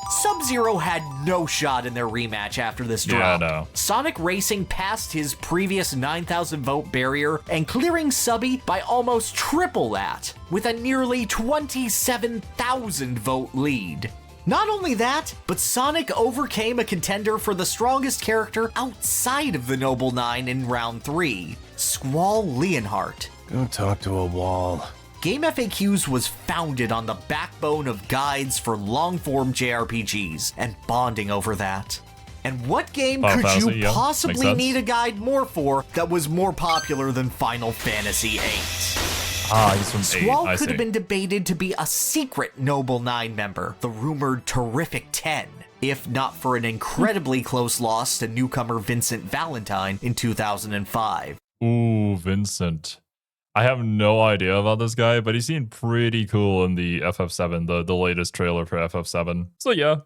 Sub-Zero had no shot in their rematch after this drop. Yeah, no. Sonic Racing passed his previous 9,000 vote barrier and clearing Subby by almost triple that, with a nearly 27,000 vote lead. Not only that, but Sonic overcame a contender for the strongest character outside of the Noble Nine in round 3, Squall Leonhardt. Go talk to a wall. GameFAQs was founded on the backbone of guides for long-form JRPGs and bonding over that. And what game Final could Fantasy, you yeah, possibly makes sense. need a guide more for that was more popular than Final Fantasy VIII? Ah, he's from 8, Squall I could see. have been debated to be a secret Noble Nine member, the rumored Terrific 10, if not for an incredibly close loss to newcomer Vincent Valentine in 2005. Ooh, Vincent. I have no idea about this guy, but he seemed pretty cool in the FF7, the latest trailer for FF7. So yeah,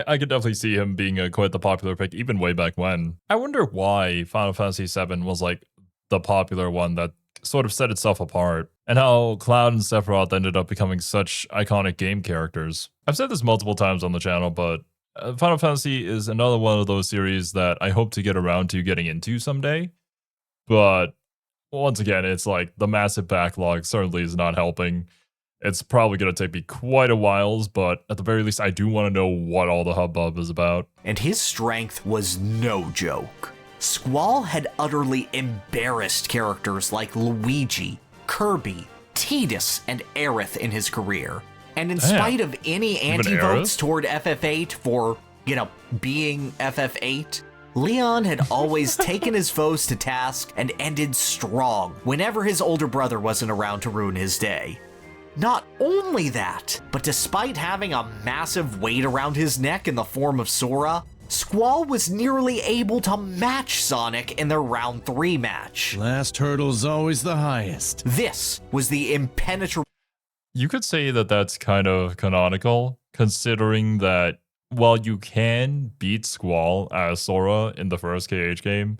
I could definitely see him being quite the popular pick, even way back when. I wonder why Final Fantasy VII was like the popular one that sort of set itself apart, and how Cloud and Sephiroth ended up becoming such iconic game characters. I've said this multiple times on the channel, but Final Fantasy is another one of those series that I hope to get around to getting into someday, but once again, it's like the massive backlog certainly is not helping. It's probably going to take me quite a while, but at the very least, I do want to know what all the hubbub is about. And his strength was no joke. Squall had utterly embarrassed characters like Luigi, Kirby, Tidus, and Aerith in his career. And in spite of any anti-votes toward FF8 for, being FF8, Leon had always taken his foes to task and ended strong whenever his older brother wasn't around to ruin his day. Not only that, but despite having a massive weight around his neck in the form of Sora, Squall was nearly able to match Sonic in their round 3 match. Last hurdle's always the highest. This was the impenetrable. You could say that that's kind of canonical, considering that while you can beat Squall as Sora in the first KH game,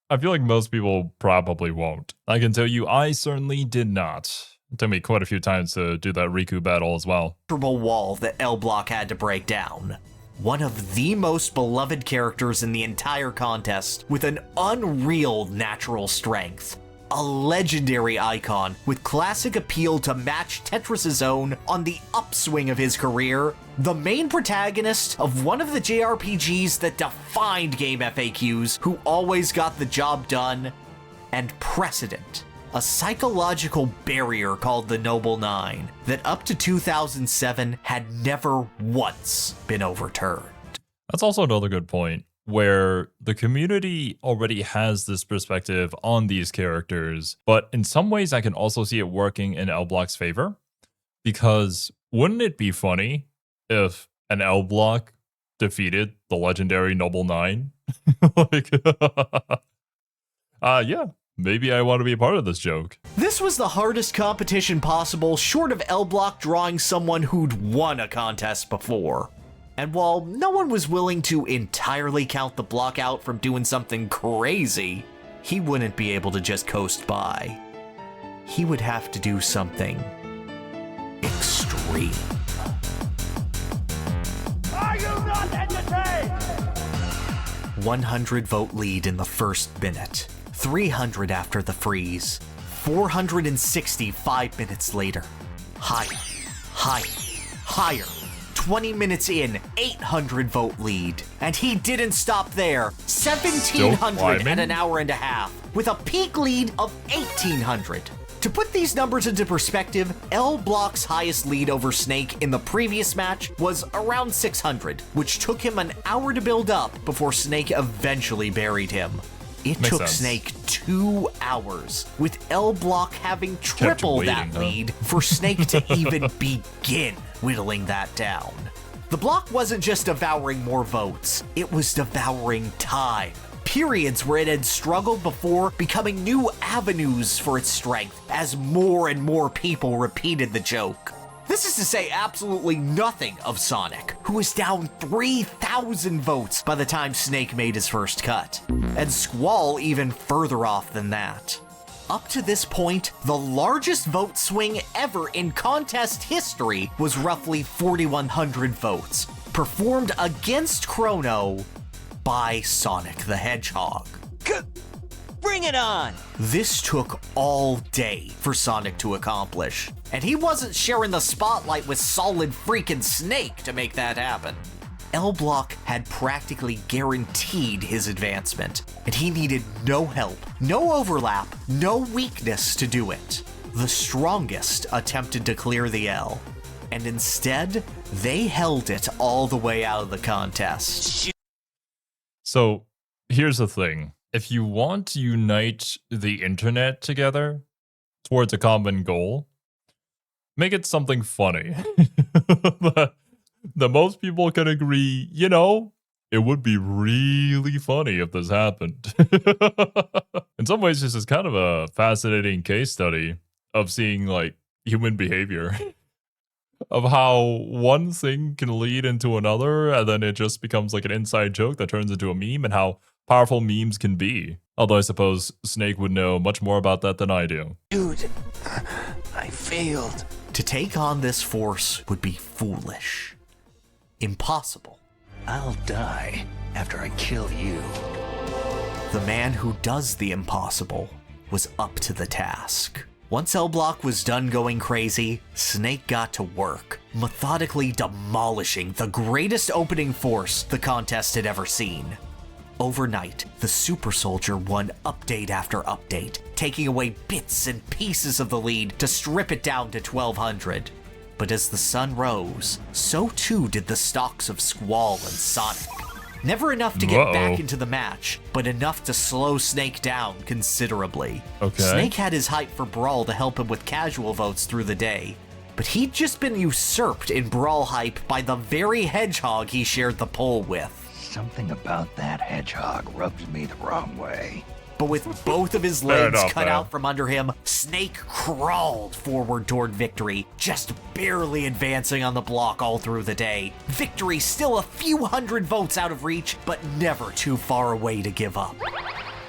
I feel like most people probably won't. I can tell you, I certainly did not. It took me quite a few times to do that Riku battle as well. Wall that L-Block had to break down. One of the most beloved characters in the entire contest, with an unreal natural strength. A legendary icon with classic appeal to match Tetris' own on the upswing of his career, the main protagonist of one of the JRPGs that defined GameFAQs, who always got the job done, and precedent. A psychological barrier called the Noble Nine that up to 2007 had never once been overturned. That's also another good point, where the community already has this perspective on these characters, but in some ways I can also see it working in L-Block's favor, because wouldn't it be funny if an L-Block defeated the legendary Noble Nine? Yeah, maybe I want to be a part of this joke. This was the hardest competition possible, short of L-Block drawing someone who'd won a contest before. And while no one was willing to entirely count the block out from doing something crazy, he wouldn't be able to just coast by. He would have to do something extreme. Are you not entertained? 100 vote lead in the first minute, 300 after the freeze, 460 5 minutes later. Higher, higher, higher. 20 minutes in, 800 vote lead. And he didn't stop there. 1,700 at an hour and a half, with a peak lead of 1,800. To put these numbers into perspective, L-Block's highest lead over Snake in the previous match was around 600, which took him an hour to build up before Snake eventually buried him. It Makes took sense. Snake 2 hours, with L-Block having triple that lead for Snake to even begin whittling that down. The block wasn't just devouring more votes, it was devouring time. periods where it had struggled before becoming new avenues for its strength as more and more people repeated the joke. This is to say absolutely nothing of Sonic, who was down 3,000 votes by the time Snake made his first cut, and Squall even further off than that. Up to this point, the largest vote swing ever in contest history was roughly 4,100 votes, performed against Chrono by Sonic the Hedgehog. Bring it on! This took all day for Sonic to accomplish, and he wasn't sharing the spotlight with solid freaking Snake to make that happen. L-Block had practically guaranteed his advancement, and he needed no help, no overlap, no weakness to do it. The strongest attempted to clear the L, and instead, they held it all the way out of the contest. So, here's the thing. If you want to unite the internet together towards a common goal, make it something funny. that most people can agree, you know, it would be really funny if this happened. In some ways, this is kind of a fascinating case study of seeing, like, human behavior. Of how one thing can lead into another, and then it just becomes like an inside joke that turns into a meme, and how powerful memes can be. Although I suppose Snake would know much more about that than I do. Dude, I failed. To take on this force would be foolish. Impossible. I'll die after I kill you. The man who does the impossible was up to the task. Once L-Block was done going crazy, Snake got to work, methodically demolishing the greatest opening force the contest had ever seen. Overnight, the Super Soldier won update after update, taking away bits and pieces of the lead to strip it down to 1,200. But as the sun rose, so too did the stocks of Squall and Sonic. Never enough to get back into the match, but enough to slow Snake down considerably. Okay. Snake had his hype for Brawl to help him with casual votes through the day, but he'd just been usurped in Brawl hype by the very hedgehog he shared the poll with. Something about that hedgehog rubs me the wrong way. But with both of his legs cut man. out from under him, Snake crawled forward toward victory, just barely advancing on the block all through the day. Victory still a few hundred votes out of reach, but never too far away to give up.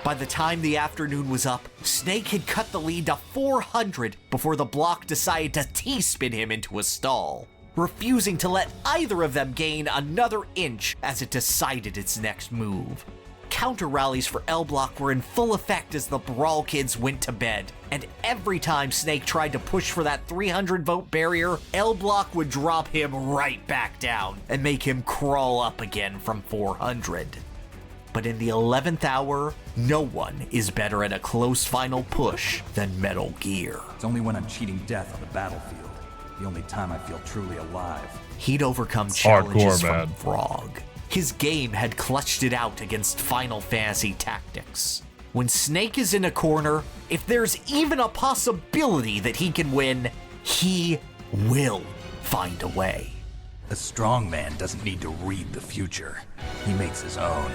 By the time the afternoon was up, Snake had cut the lead to 400 before the block decided to T-spin him into a stall, refusing to let either of them gain another inch as it decided its next move. Counter rallies for L-Block were in full effect as the Brawl kids went to bed, and every time Snake tried to push for that 300 vote barrier, L-Block would drop him right back down and make him crawl up again from 400. But in the 11th hour, no one is better at a close final push than Metal Gear. It's only when I'm cheating death on the battlefield, the only time I feel truly alive. He'd overcome It's challenges hardcore, from Frog. His game had clutched it out against Final Fantasy Tactics. When Snake is in a corner, if there's even a possibility that he can win, he will find a way. A strong man doesn't need to read the future. He makes his own.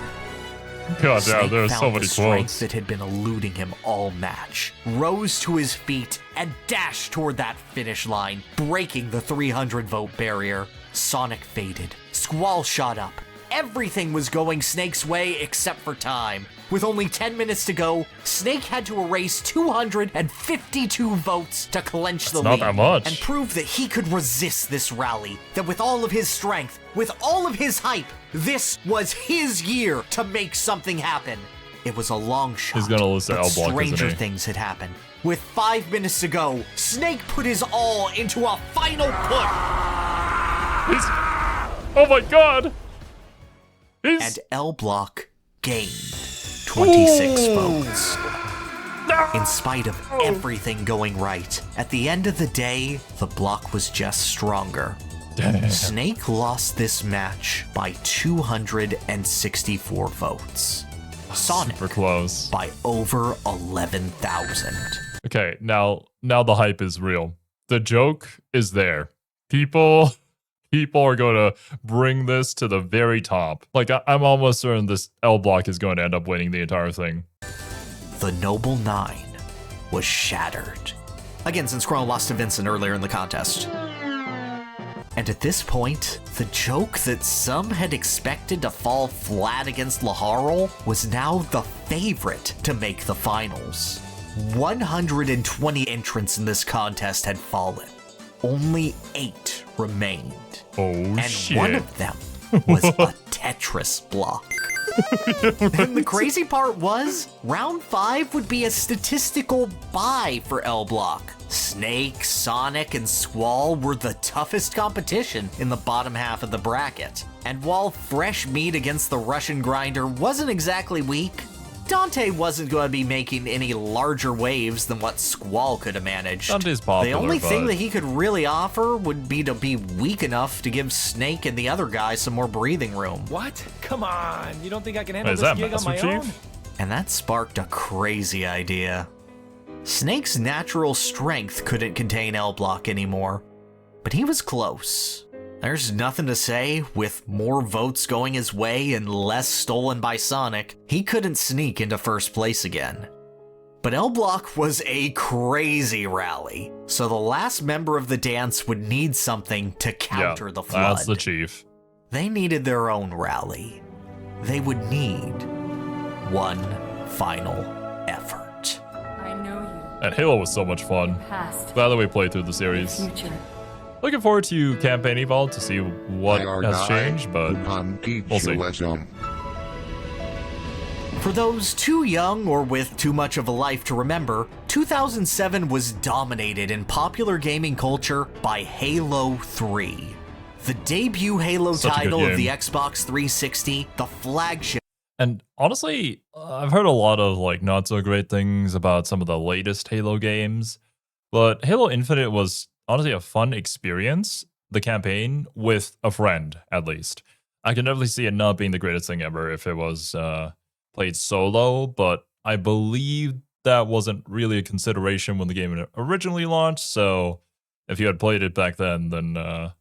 God Snake damn, there's so found many the strength quotes. that had been eluding him all match, rose to his feet, and dashed toward that finish line, breaking the 300 vote barrier. Sonic faded. Squall shot up. Everything was going Snake's way except for time. With only 10 minutes to go, Snake had to erase 252 votes to clinch the not lead that much. and prove that he could resist this rally, that with all of his strength, with all of his hype, this was his year to make something happen. It was a long shot, He's gonna lose to but L-Block, stranger isn't he? things had happened. With 5 minutes to go, Snake put his all into a final push. Oh my god! And L-Block gained 26 votes. In spite of everything going right, at the end of the day, the block was just stronger. Damn. Snake lost this match by 264 votes. Sonic Super close. by over 11,000. Okay, now the hype is real. The joke is there. People people are going to bring this to the very top. Like, I'm almost certain this L block is going to end up winning the entire thing. The Noble Nine was shattered. Again, since Chrono lost to Vincent earlier in the contest. And at this point, the joke that some had expected to fall flat against Laharl was now the favorite to make the finals. 120 entrants in this contest had fallen. Only 8 remained. Oh, and shit. One of them was a Tetris block. And the crazy part was, round 5 would be a statistical bye for L Block. Snake, Sonic, and Squall were the toughest competition in the bottom half of the bracket. And while fresh meat against the Russian grinder wasn't exactly weak, Dante wasn't going to be making any larger waves than what Squall could have managed. Dante's popular, the only thing but that he could really offer would be to be weak enough to give Snake and the other guys some more breathing room. What? Come on, you don't think I can handle Is this that gig on my Master own? Chief? And that sparked a crazy idea. Snake's natural strength couldn't contain L Block anymore, but he was close. There's nothing to say, with more votes going his way and less stolen by Sonic, he couldn't sneak into first place again. But L Block was a crazy rally, so the last member of the dance would need something to counter the flood. That's the Chief. They needed their own rally. They would need one final effort. I know you. And Halo was so much fun. Past. Glad that we played through the series. Future. Looking forward to Campaign Evolve to see what has changed, but we'll see. For those too young or with too much of a life to remember, 2007 was dominated in popular gaming culture by Halo 3. The debut Halo title of the Xbox 360, the flagship. And honestly, I've heard a lot of like not so great things about some of the latest Halo games, but Halo Infinite was honestly a fun experience, the campaign, with a friend, at least. I can definitely see it not being the greatest thing ever if it was played solo, but I believe that wasn't really a consideration when the game originally launched, so if you had played it back then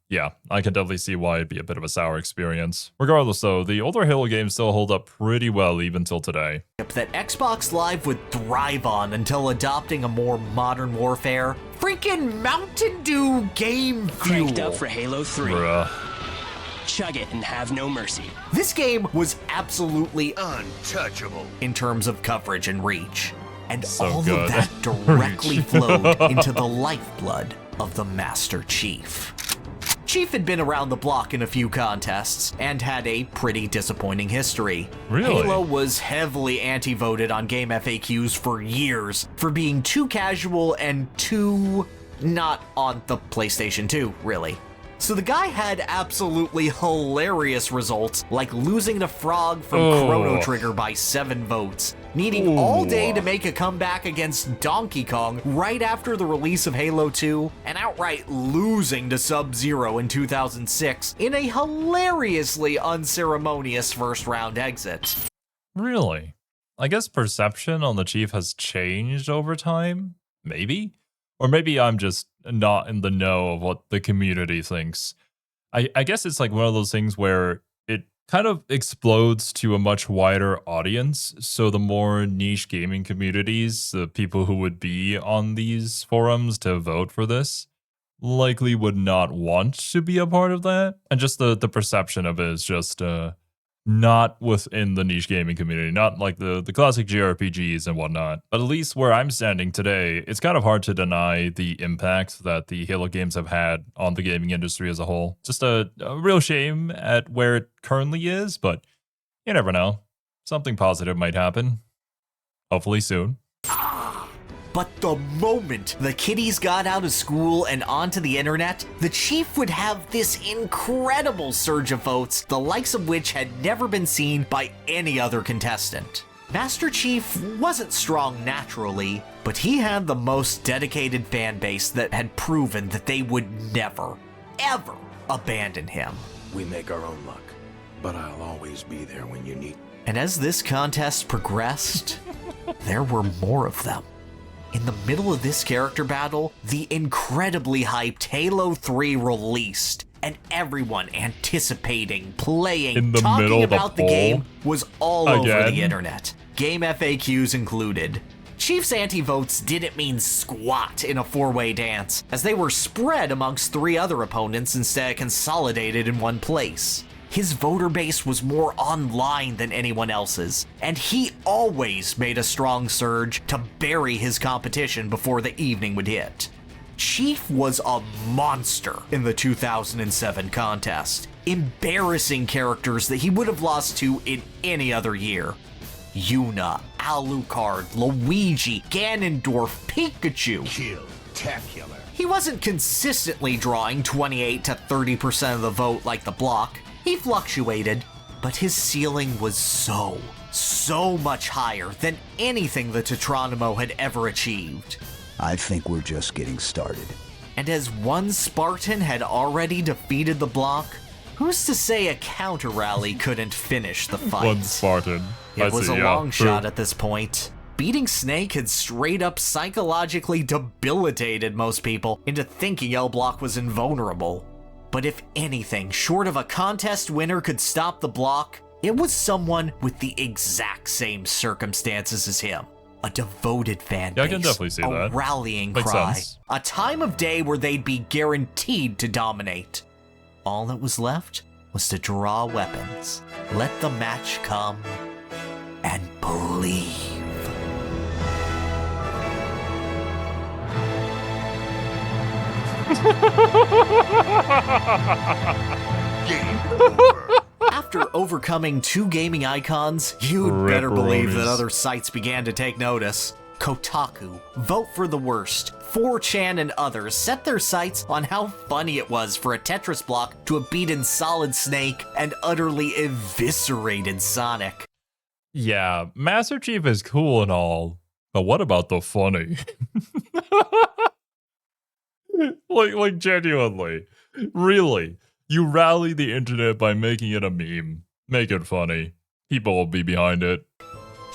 yeah, I can definitely see why it'd be a bit of a sour experience. Regardless though, the older Halo games still hold up pretty well even till today. That Xbox Live would thrive on until adopting a more modern warfare. Freaking Mountain Dew game fuel. Cranked up for Halo 3. Bruh. Chug it and have no mercy. This game was absolutely untouchable in terms of coverage and reach. And so all good. of that directly flowed into the lifeblood of the Master Chief. Chief had been around the block in a few contests and had a pretty disappointing history. Really? Halo was heavily anti-voted on GameFAQs for years for being too casual and too not on the PlayStation 2, really. So the guy had absolutely hilarious results, like losing to Frog from Chrono Trigger by 7 votes, needing all day to make a comeback against Donkey Kong right after the release of Halo 2, and outright losing to Sub-Zero in 2006 in a hilariously unceremonious first-round exit. Really? I guess perception on the Chief has changed over time? Maybe? Or maybe I'm just not in the know of what the community thinks. I guess it's like one of those things where it kind of explodes to a much wider audience. So the more niche gaming communities, the people who would be on these forums to vote for this, likely would not want to be a part of that. And just the perception of it is just not within the niche gaming community, not like the classic JRPGs and whatnot. But at least where I'm standing today, it's kind of hard to deny the impact that the Halo games have had on the gaming industry as a whole. Just a real shame at where it currently is, but you never know. Something positive might happen. Hopefully soon. But the moment the kiddies got out of school and onto the internet, the Chief would have this incredible surge of votes, the likes of which had never been seen by any other contestant. Master Chief wasn't strong naturally, but he had the most dedicated fan base that had proven that they would never, ever abandon him. We make our own luck, but I'll always be there when you need. And as this contest progressed, there were more of them. In the middle of this character battle, the incredibly hyped Halo 3 released, and everyone anticipating, playing, In the talking middle of the about the poll? game was all over Again? the internet. GameFAQs included. Chief's anti-votes didn't mean squat in a four-way dance, as they were spread amongst 3 other opponents instead of consolidated in one place. His voter base was more online than anyone else's, and he always made a strong surge to bury his competition before the evening would hit. Chief was a monster in the 2007 contest, embarrassing characters that he would have lost to in any other year. Yuna, Alucard, Luigi, Ganondorf, Pikachu. Kill-tacular. He wasn't consistently drawing 28 to 30% of the vote like the block. He fluctuated, but his ceiling was so much higher than anything the Tetronimo had ever achieved. I think we're just getting started. And as one Spartan had already defeated the block, who's to say a counter rally couldn't finish the fight? One Spartan. It was a long shot at this point. Beating Snake had straight up psychologically debilitated most people into thinking L Block was invulnerable. But if anything short of a contest winner could stop the block, it was someone with the exact same circumstances as him. A devoted fan base, I can definitely see a that. rallying Makes cry, sense. a time of day where they'd be guaranteed to dominate. All that was left was to draw weapons, let the match come, and believe. Game over. After overcoming 2 gaming icons, you'd better believe that other sites began to take notice. Kotaku, Vote for the Worst, 4chan, and others set their sights on how funny it was for a Tetris block to have beaten Solid Snake and utterly eviscerated Sonic. Yeah, Master Chief is cool and all, but what about the funny? like genuinely, really, you rally the internet by making it a meme. Make it funny. People will be behind it.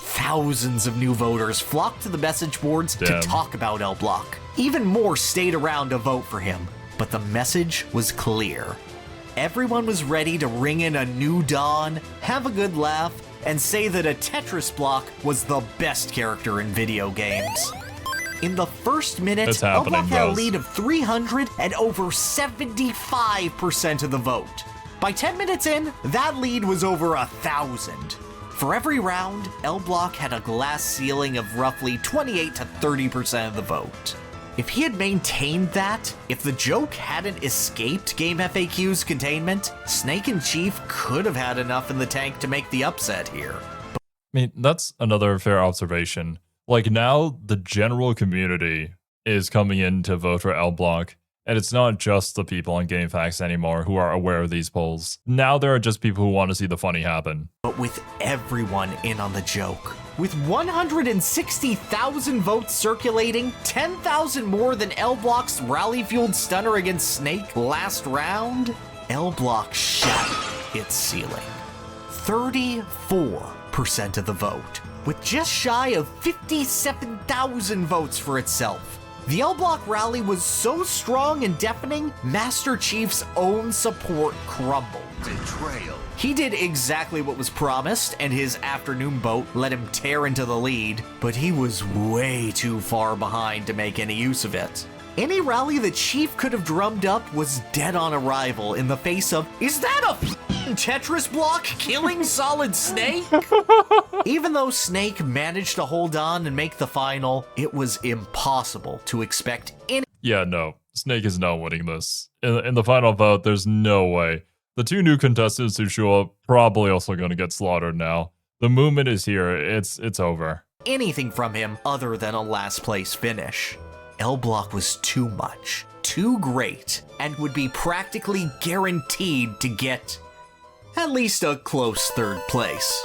Thousands of new voters flocked to the message boards Damn. to talk about L Block. Even more stayed around to vote for him, but the message was clear. Everyone was ready to ring in a new dawn, have a good laugh, and say that a Tetris block was the best character in video games. In the first minute, It's L Block happening, had a bros. lead of 300 and over 75% of the vote. By 10 minutes in, that lead was over 1,000. For every round, L Block had a glass ceiling of roughly 28 to 30% of the vote. If he had maintained that, if the joke hadn't escaped GameFAQs containment, Snake and Chief could have had enough in the tank to make the upset here. I mean, that's another fair observation. Like, now the general community is coming in to vote for L Block, and it's not just the people on GameFAQs anymore who are aware of these polls. Now there are just people who want to see the funny happen. But with everyone in on the joke, with 160,000 votes circulating, 10,000 more than L Block's rally-fueled stunner against Snake last round, L Block shattered its ceiling. 34% of the vote, with just shy of 57,000 votes for itself. The L Block rally was so strong and deafening, Master Chief's own support crumbled. Betrayal. He did exactly what was promised, and his afternoon boat let him tear into the lead, but he was way too far behind to make any use of it. Any rally the Chief could have drummed up was dead on arrival in the face of, is that a f***ing Tetris block killing Solid Snake? Even though Snake managed to hold on and make the final, it was impossible to expect any— Yeah, no, Snake is not winning this. In the final vote, there's no way. The 2 new contestants who show up probably also going to get slaughtered now. The movement is here. It's over. anything from him other than a last place finish. L Block was too much, too great, and would be practically guaranteed to get at least a close third place.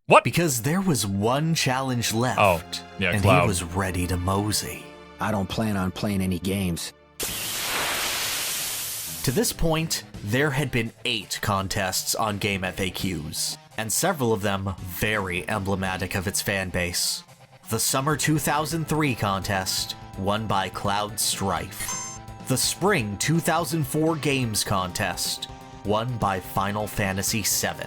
What? Because there was one challenge left, Oh, yeah, and Cloud. he was ready to mosey. I don't plan on playing any games. To this point, there had been 8 contests on GameFAQs, and several of them very emblematic of its fan base. The Summer 2003 contest, won by Cloud Strife. The Spring 2004 Games Contest, won by Final Fantasy VII.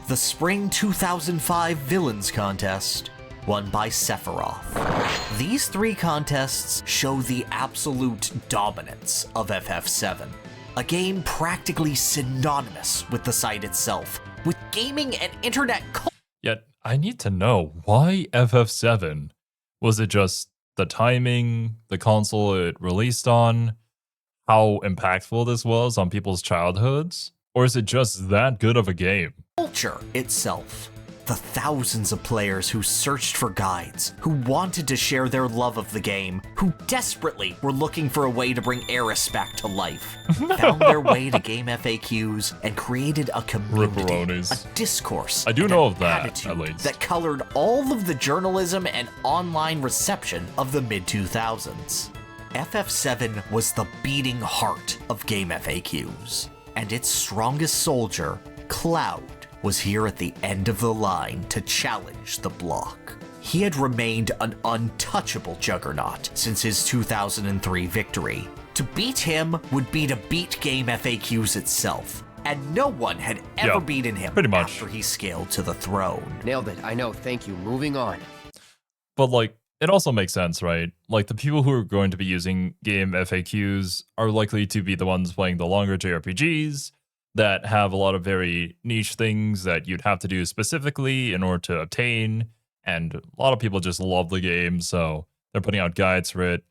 The Spring 2005 Villains Contest, won by Sephiroth. These three contests show the absolute dominance of FF7, a game practically synonymous with the site itself, with gaming and internet culture. Yet, I need to know, why FF7? Was it just the timing, the console it released on, how impactful this was on people's childhoods? Or is it just that good of a game? Culture itself. The thousands of players who searched for guides, who wanted to share their love of the game, who desperately were looking for a way to bring Eris back to life, found their way to GameFAQs and created a community, a discourse, I do know of that, attitude at least. that colored all of the journalism and online reception of the mid-2000s. FF7 was the beating heart of GameFAQs, and its strongest soldier, Cloud, was here at the end of the line to challenge the block. He had remained an untouchable juggernaut since his 2003 victory. To beat him would be to beat GameFAQs itself, and no one had ever beaten him after he scaled to the throne. Nailed it, I know, thank you, moving on. But like, it also makes sense, right? Like, the people who are going to be using GameFAQs are likely to be the ones playing the longer JRPGs, that have a lot of very niche things that you'd have to do specifically in order to obtain, and a lot of people just love the game, so they're putting out guides for it.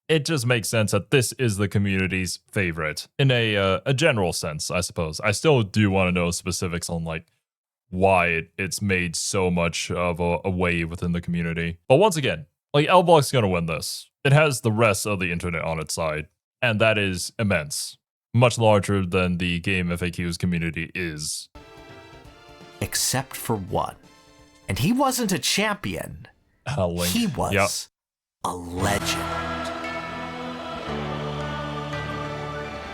It just makes sense that this is the community's favorite, in a general sense, I suppose. I still do want to know specifics on, like, why it's made so much of a wave within the community. But once again, like, L-Block's gonna win this. It has the rest of the internet on its side, and that is immense. Much larger than the GameFAQs community is. Except for one. And he wasn't a champion. Link. He was a legend.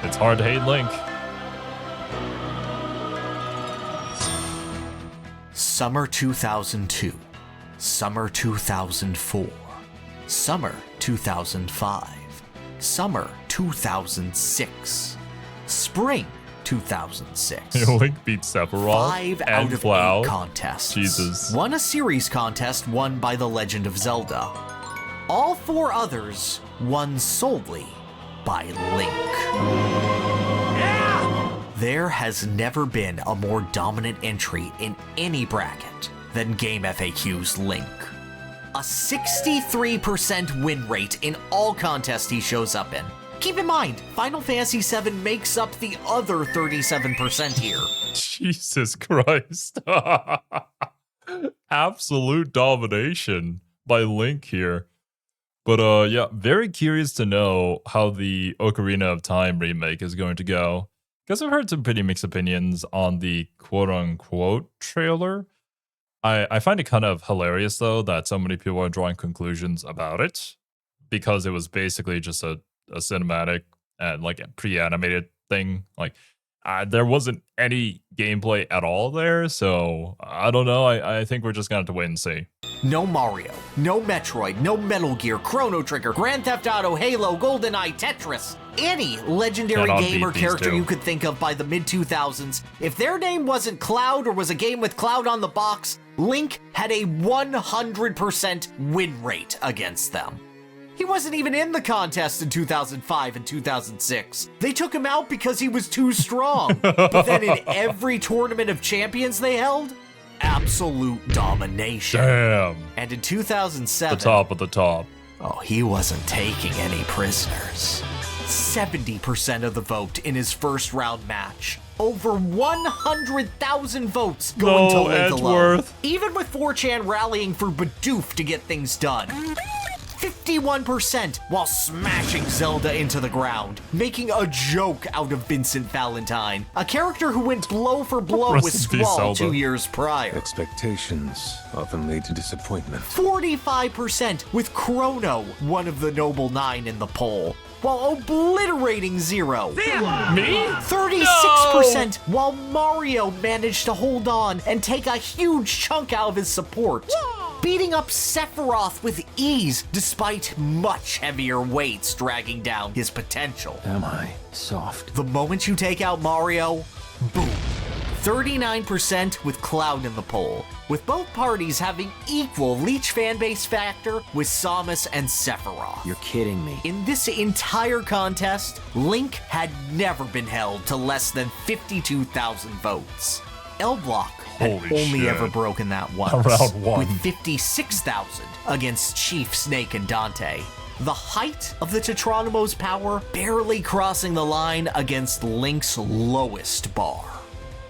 It's hard to hate Link. Summer 2002. Summer 2004. Summer 2005. Summer 2006. Spring 2006. Link beat Sephiroth 5 and out of Cloud. 8 contests. Jesus. Won a series contest won by The Legend of Zelda. All 4 others won solely by Link. There has never been a more dominant entry in any bracket than GameFAQs Link. A 63% win rate in all contests he shows up in. Keep in mind, Final Fantasy VII makes up the other 37% here. Jesus Christ. Absolute domination by Link here. But yeah, very curious to know how the Ocarina of Time remake is going to go. Because I've heard some pretty mixed opinions on the quote-unquote trailer. I find it kind of hilarious, though, that so many people are drawing conclusions about it. Because it was basically just a cinematic and like a pre-animated thing. Like, there wasn't any gameplay at all there, so I don't know. I think we're just gonna have to wait and see. No Mario, no Metroid, no Metal Gear, Chrono Trigger, Grand Theft Auto, Halo, GoldenEye, Tetris. Any legendary game or character you could think of by the mid-2000s, if their name wasn't Cloud or was a game with Cloud on the box, Link had a 100% win rate against them. He wasn't even in the contest in 2005 and 2006. They took him out because he was too strong. But then in every tournament of champions they held, absolute domination. Damn. And in 2007... the top of the top. Oh, he wasn't taking any prisoners. 70% of the vote in his first round match. Over 100,000 votes going to Link alone. Even with 4chan rallying for Bidoof to get things done. 51% while smashing Zelda into the ground, making a joke out of Vincent Valentine, a character who went blow for blow with Squall 2 years prior. Expectations often lead to disappointment. 45% with Chrono, one of the Noble Nine in the poll, while obliterating Zero. Me? 36% while Mario managed to hold on and take a huge chunk out of his support. beating up Sephiroth with ease despite much heavier weights dragging down his potential. Am I soft? The moment you take out Mario, boom. 39% with Cloud in the poll, with both parties having equal Leech fanbase factor with Samus and Sephiroth. You're kidding me. In this entire contest, Link had never been held to less than 52,000 votes. L-Block had only ever broken that once, Around one. with 56,000 against Chief, Snake, and Dante. The height of the Tetronimo's power barely crossing the line against Link's lowest bar.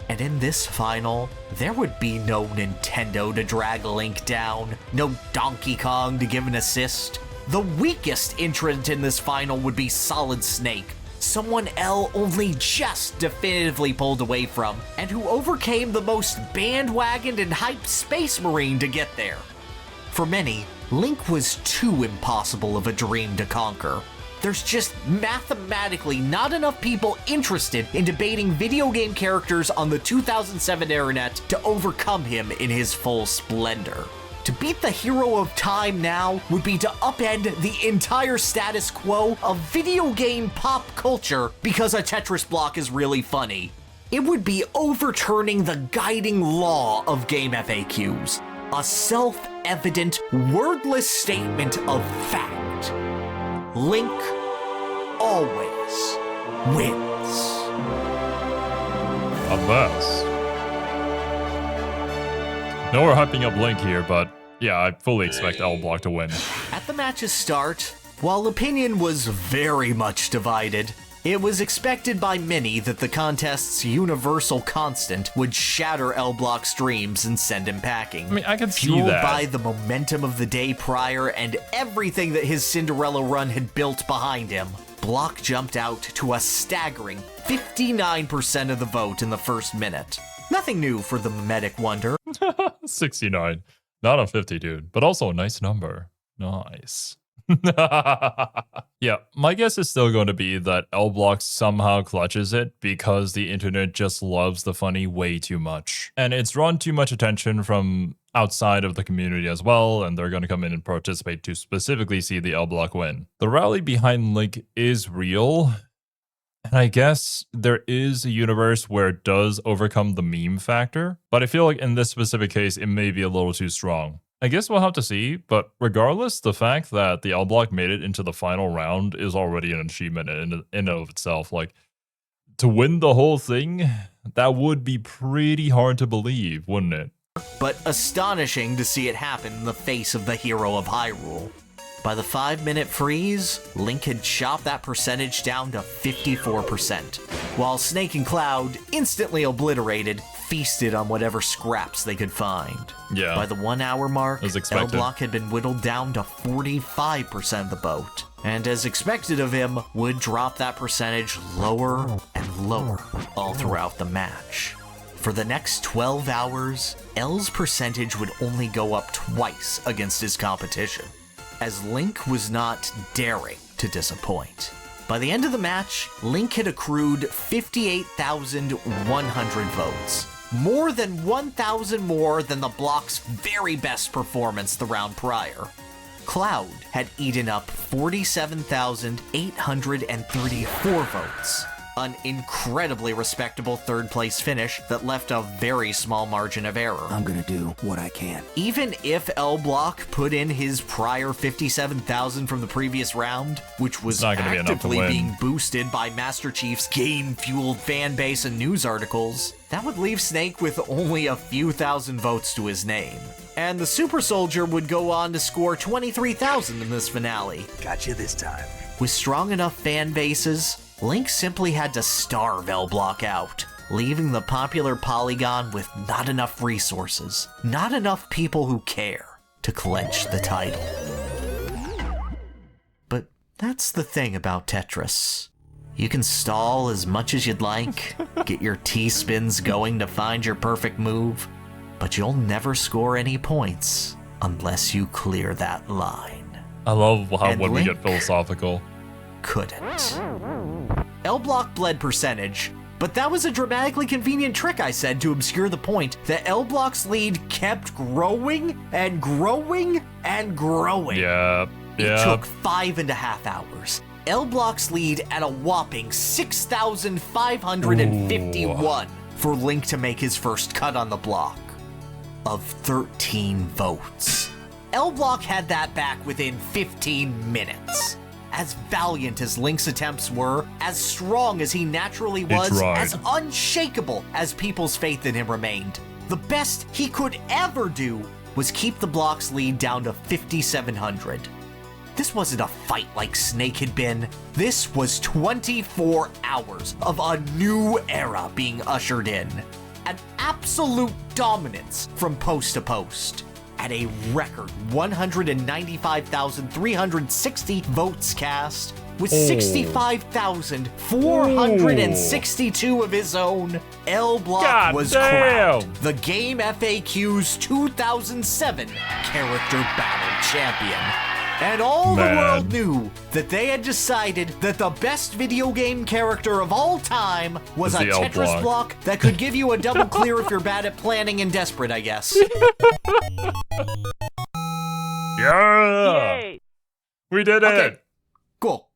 And in this final, there would be no Nintendo to drag Link down, no Donkey Kong to give an assist. The weakest entrant in this final would be Solid Snake, someone L only just definitively pulled away from, and who overcame the most bandwagoned and hyped Space Marine to get there. For many, Link was too impossible of a dream to conquer. There's just mathematically not enough people interested in debating video game characters on the 2007 internet to overcome him in his full splendor. To beat the hero of time now would be to upend the entire status quo of video game pop culture because a Tetris block is really funny. It would be overturning the guiding law of GameFAQs, a self-evident, wordless statement of fact. Link always wins. Unless. No, we're hyping up Link here, but yeah, I fully expect L-Block to win. At the match's start, while opinion was very much divided, it was expected by many that the contest's universal constant would shatter L-Block's dreams and send him packing. I mean, I can see Fueled that. by the momentum of the day prior and everything that his Cinderella run had built behind him, Block jumped out to a staggering 59% of the vote in the first minute. Nothing new for the mimetic wonder. 69. Not a 50, dude, but also a nice number. Nice. Yeah, my guess is still going to be that L-Block somehow clutches it because the internet just loves the funny way too much. And it's drawn too much attention from outside of the community as well, and they're going to come in and participate to specifically see the L-Block win. The rally behind Link is real, and I guess there is a universe where it does overcome the meme factor, but I feel like in this specific case, it may be a little too strong. I guess we'll have to see, but regardless, the fact that the L-Block made it into the final round is already an achievement in and of itself. Like, to win the whole thing, that would be pretty hard to believe, wouldn't it? But astonishing to see it happen in the face of the hero of Hyrule. By the 5-minute freeze, Link had chopped that percentage down to 54%, while Snake and Cloud, instantly obliterated, feasted on whatever scraps they could find. Yeah. By the 1 hour mark, As expected. L-Block had been whittled down to 45% of the boat, and as expected of him, would drop that percentage lower and lower all throughout the match. For the next 12 hours, L's percentage would only go up twice against his competition, as Link was not daring to disappoint. By the end of the match, Link had accrued 58,100 votes, more than 1,000 more than the block's very best performance the round prior. Cloud had eaten up 47,834 votes, an incredibly respectable third-place finish that left a very small margin of error. I'm gonna do what I can. Even if L-Block put in his prior 57,000 from the previous round, which was not gonna be enough to actively win. being boosted by Master Chief's game-fueled fan base and news articles, that would leave Snake with only a few thousand votes to his name. And the Super Soldier would go on to score 23,000 in this finale. Gotcha this time. With strong enough fan bases, Link simply had to starve L-Block out, leaving the popular Polygon with not enough resources, not enough people who care to clinch the title. But that's the thing about Tetris. You can stall as much as you'd like, get your T-spins going to find your perfect move, but you'll never score any points unless you clear that line. I love how And when we Link get philosophical. couldn't. L-Block bled percentage, But that was a dramatically convenient trick, I said, to obscure the point that L Block's lead kept growing and growing and growing. Yeah. It took 5.5 hours. L Block's lead at a whopping 6,551 for Link to make his first cut on the block of 13 votes. L Block had that back within 15 minutes. As valiant as Link's attempts were, as strong as he naturally was, as unshakable as people's faith in him remained, the best he could ever do was keep the block's lead down to 5,700. This wasn't a fight like Snake had been. This was 24 hours of a new era being ushered in. An absolute dominance from post to post. At a record 195,360 votes cast, with 65,462 of his own, L Block was crowned the GameFAQs 2007 Character Battle Champion. And all the world knew that they had decided that the best video game character of all time was a Tetris block that could give you a double clear if you're bad at planning and desperate, I guess. Yeah! Yay. We did it! Okay, cool.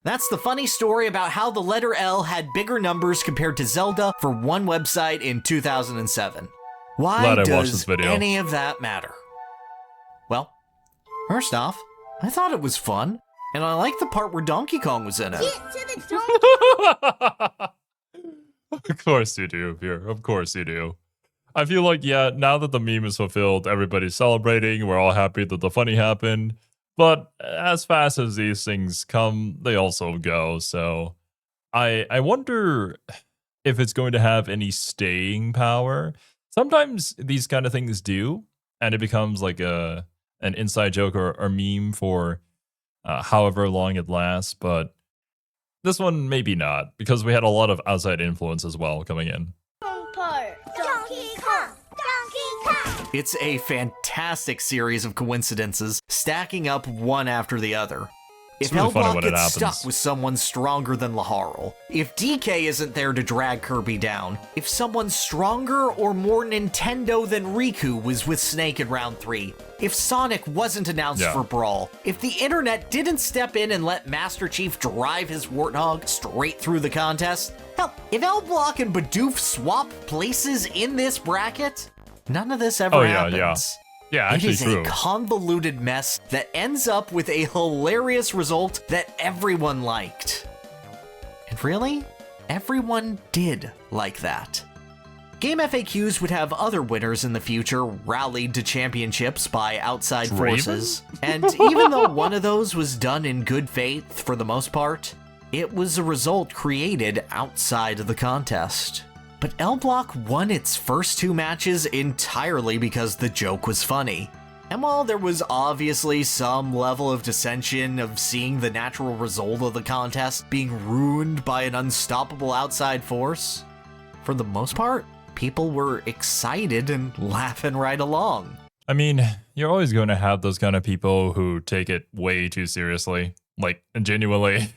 That's the funny story about how the letter L had bigger numbers compared to Zelda for one website in 2007. Why does any of that matter? Well, first off, I thought it was fun, and I like the part where Donkey Kong was in it. Of course you do, Pierre. Of course you do. I feel like, yeah, now that the meme is fulfilled, everybody's celebrating, we're all happy that the funny happened, but as fast as these things come, they also go, so I wonder if it's going to have any staying power. Sometimes these kind of things do, and it becomes like an inside joke or meme for however long it lasts, but this one maybe not, because we had a lot of outside influence as well coming in. It's a fantastic series of coincidences, stacking up one after the other. If really Hellblock gets stuck with someone stronger than Laharl, if DK isn't there to drag Kirby down, if someone stronger or more Nintendo than Riku was with Snake in round 3, if Sonic wasn't announced for Brawl, if the internet didn't step in and let Master Chief drive his Warthog straight through the contest, hell, if L-Block and Bidoof swap places in this bracket, none of this ever happens. Yeah, actually it is a convoluted mess that ends up with a hilarious result that everyone liked. And really, everyone did like that. GameFAQs would have other winners in the future rallied to championships by outside forces, and even though one of those was done in good faith for the most part, it was a result created outside of the contest. But L-Block won its first 2 matches entirely because the joke was funny. And while there was obviously some level of dissension of seeing the natural result of the contest being ruined by an unstoppable outside force, for the most part, people were excited and laughing right along. I mean, you're always going to have those kind of people who take it way too seriously. Like, genuinely.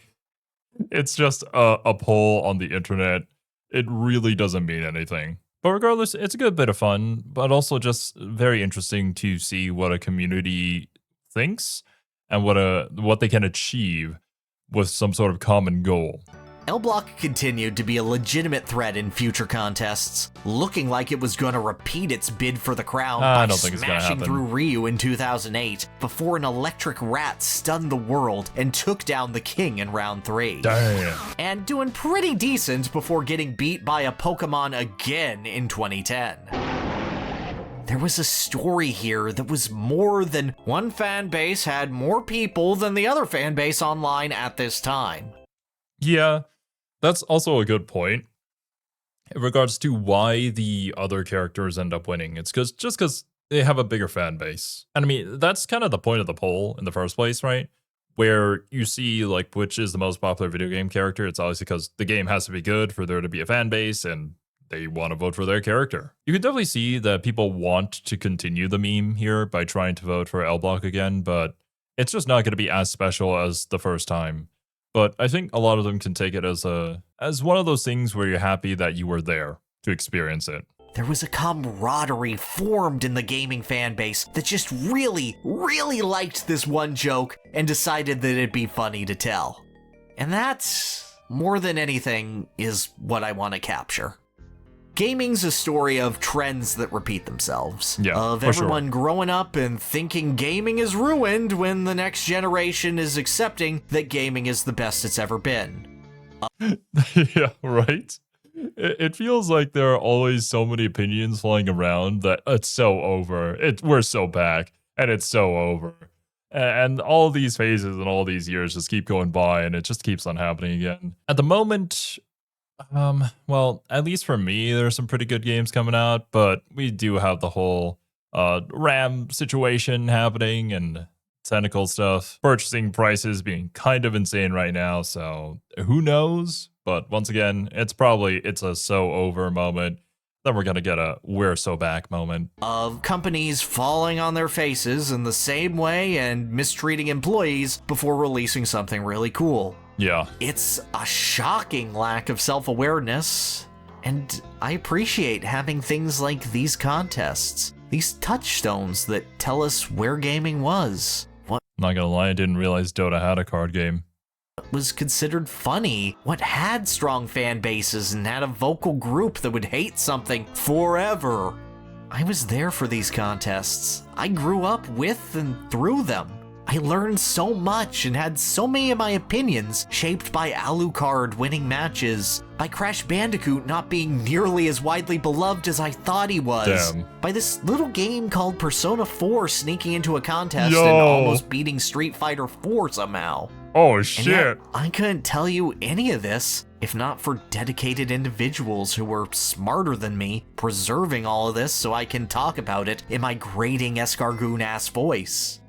It's just a poll on the internet. It really doesn't mean anything. But regardless, it's a good bit of fun, but also just very interesting to see what a community thinks and what they can achieve with some sort of common goal. L-Block continued to be a legitimate threat in future contests, looking like it was going to repeat its bid for the crown by smashing through Ryu in 2008 before an electric rat stunned the world and took down the king in round 3. Damn. And doing pretty decent before getting beat by a Pokemon again in 2010. There was a story here that was more than one fan base had more people than the other fan base online at this time. Yeah. That's also a good point in regards to why the other characters end up winning. It's just because they have a bigger fan base. And I mean, that's kind of the point of the poll in the first place, right? Where you see like which is the most popular video game character. It's obviously because the game has to be good for there to be a fan base and they want to vote for their character. You can definitely see that people want to continue the meme here by trying to vote for L-Block again, but it's just not going to be as special as the first time. But I think a lot of them can take it as one of those things where you're happy that you were there to experience it. There was a camaraderie formed in the gaming fan base that just really, really liked this one joke and decided that it'd be funny to tell. And that, more than anything, is what I want to capture. Gaming's a story of trends that repeat themselves. Yeah, of everyone growing up and thinking gaming is ruined when the next generation is accepting that gaming is the best it's ever been. Yeah, right? It feels like there are always so many opinions flying around that it's so over. We're so back, and it's so over. And all these phases and all these years just keep going by, and it just keeps on happening again. At the moment, well, at least for me, there's some pretty good games coming out, but we do have the whole RAM situation happening and technical stuff. Purchasing prices being kind of insane right now, so who knows? But once again, it's a so over moment. Then we're gonna get a we're so back moment. Of companies falling on their faces in the same way and mistreating employees before releasing something really cool. Yeah. It's a shocking lack of self-awareness, and I appreciate having things like these contests, these touchstones that tell us where gaming was. What Not gonna lie, I didn't realize Dota had a card game. was considered funny, what had strong fan bases and had a vocal group that would hate something forever. I was there for these contests. I grew up with and through them. I learned so much and had so many of my opinions shaped by Alucard winning matches, by Crash Bandicoot not being nearly as widely beloved as I thought he was, by this little game called Persona 4 sneaking into a contest and almost beating Street Fighter 4 somehow. Oh shit. And yet, I couldn't tell you any of this if not for dedicated individuals who were smarter than me, preserving all of this so I can talk about it in my grating escargoon-ass voice.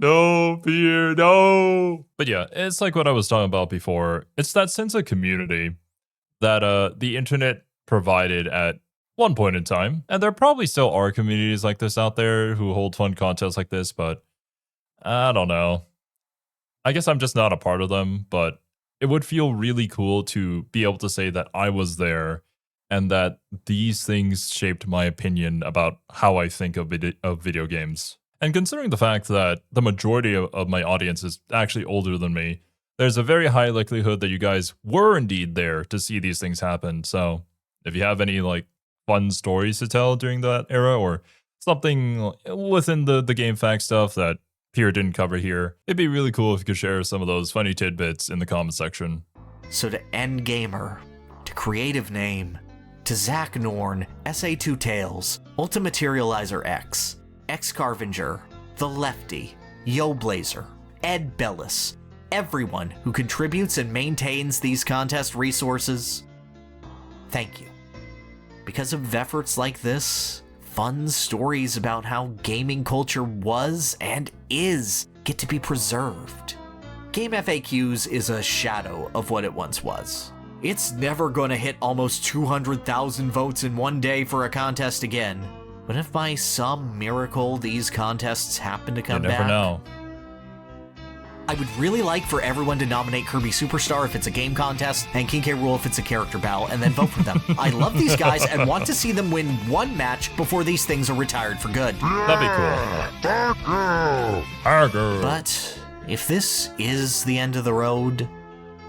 No, Pierre, no. But yeah, it's like what I was talking about before. It's that sense of community that the internet provided at one point in time. And there probably still are communities like this out there who hold fun contests like this, but I don't know. I guess I'm just not a part of them, but it would feel really cool to be able to say that I was there and that these things shaped my opinion about how I think of video games. And considering the fact that the majority of my audience is actually older than me, there's a very high likelihood that you guys were indeed there to see these things happen. So if you have any like fun stories to tell during that era or something within the GameFAQ stuff that Pierre didn't cover here, it'd be really cool if you could share some of those funny tidbits in the comment section. So to End Gamer, to Creative Name, to Zach Norn, SA2 Tales, Ultimaterializer X, X Carvenger, The Lefty, Yo Blazer, Ed Bellis, everyone who contributes and maintains these contest resources, thank you. Because of efforts like this, fun stories about how gaming culture was and is get to be preserved. GameFAQs is a shadow of what it once was. It's never gonna hit almost 200,000 votes in one day for a contest again. But if by some miracle these contests happen to come back, you never know. I would really like for everyone to nominate Kirby Superstar if it's a game contest, and King K. Rool if it's a character battle, and then vote for them. I love these guys and want to see them win one match before these things are retired for good. That'd be cool. But if this is the end of the road,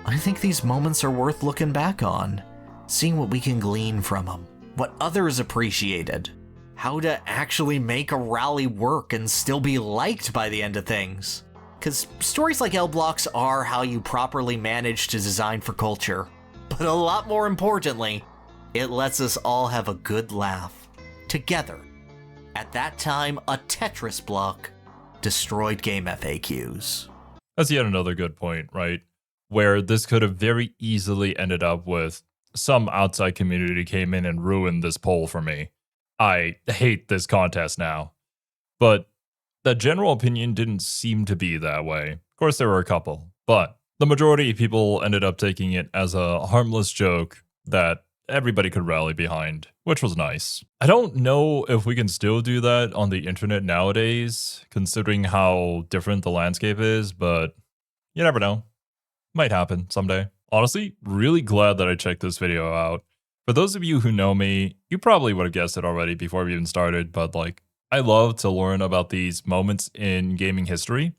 I think these moments are worth looking back on, seeing what we can glean from them, what others appreciated, how to actually make a rally work and still be liked by the end of things. Because stories like L-Blocks are how you properly manage to design for culture. But a lot more importantly, it lets us all have a good laugh. Together. At that time, a Tetris block destroyed GameFAQs. That's yet another good point, right? Where this could have very easily ended up with some outside community came in and ruined this poll for me. I hate this contest now. But the general opinion didn't seem to be that way. Of course, there were a couple, but the majority of people ended up taking it as a harmless joke that everybody could rally behind, which was nice. I don't know if we can still do that on the internet nowadays, considering how different the landscape is, but you never know. Might happen someday. Honestly, really glad that I checked this video out. For those of you who know me, you probably would have guessed it already before we even started, but like, I love to learn about these moments in gaming history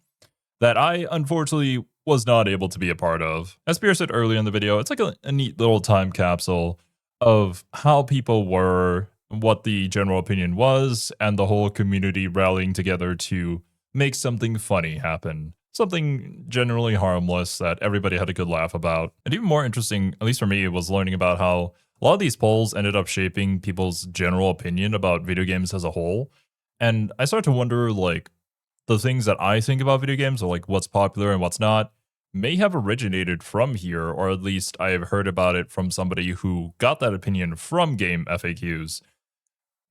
that I unfortunately was not able to be a part of. As Pierre said earlier in the video, it's like a neat little time capsule of how people were, what the general opinion was, and the whole community rallying together to make something funny happen. Something generally harmless that everybody had a good laugh about. And even more interesting, at least for me, was learning about how a lot of these polls ended up shaping people's general opinion about video games as a whole. And I started to wonder, like, the things that I think about video games, or like what's popular and what's not, may have originated from here, or at least I have heard about it from somebody who got that opinion from GameFAQs.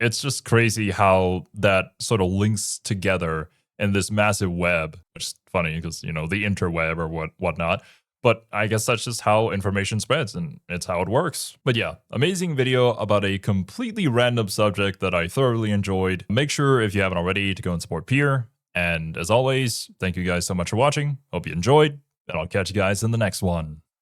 It's just crazy how that sort of links together in this massive web, which is funny because, you know, the interweb or whatnot. But I guess that's just how information spreads, and it's how it works. But yeah, amazing video about a completely random subject that I thoroughly enjoyed. Make sure, if you haven't already, to go and support Pierre. And as always, thank you guys so much for watching. Hope you enjoyed, and I'll catch you guys in the next one.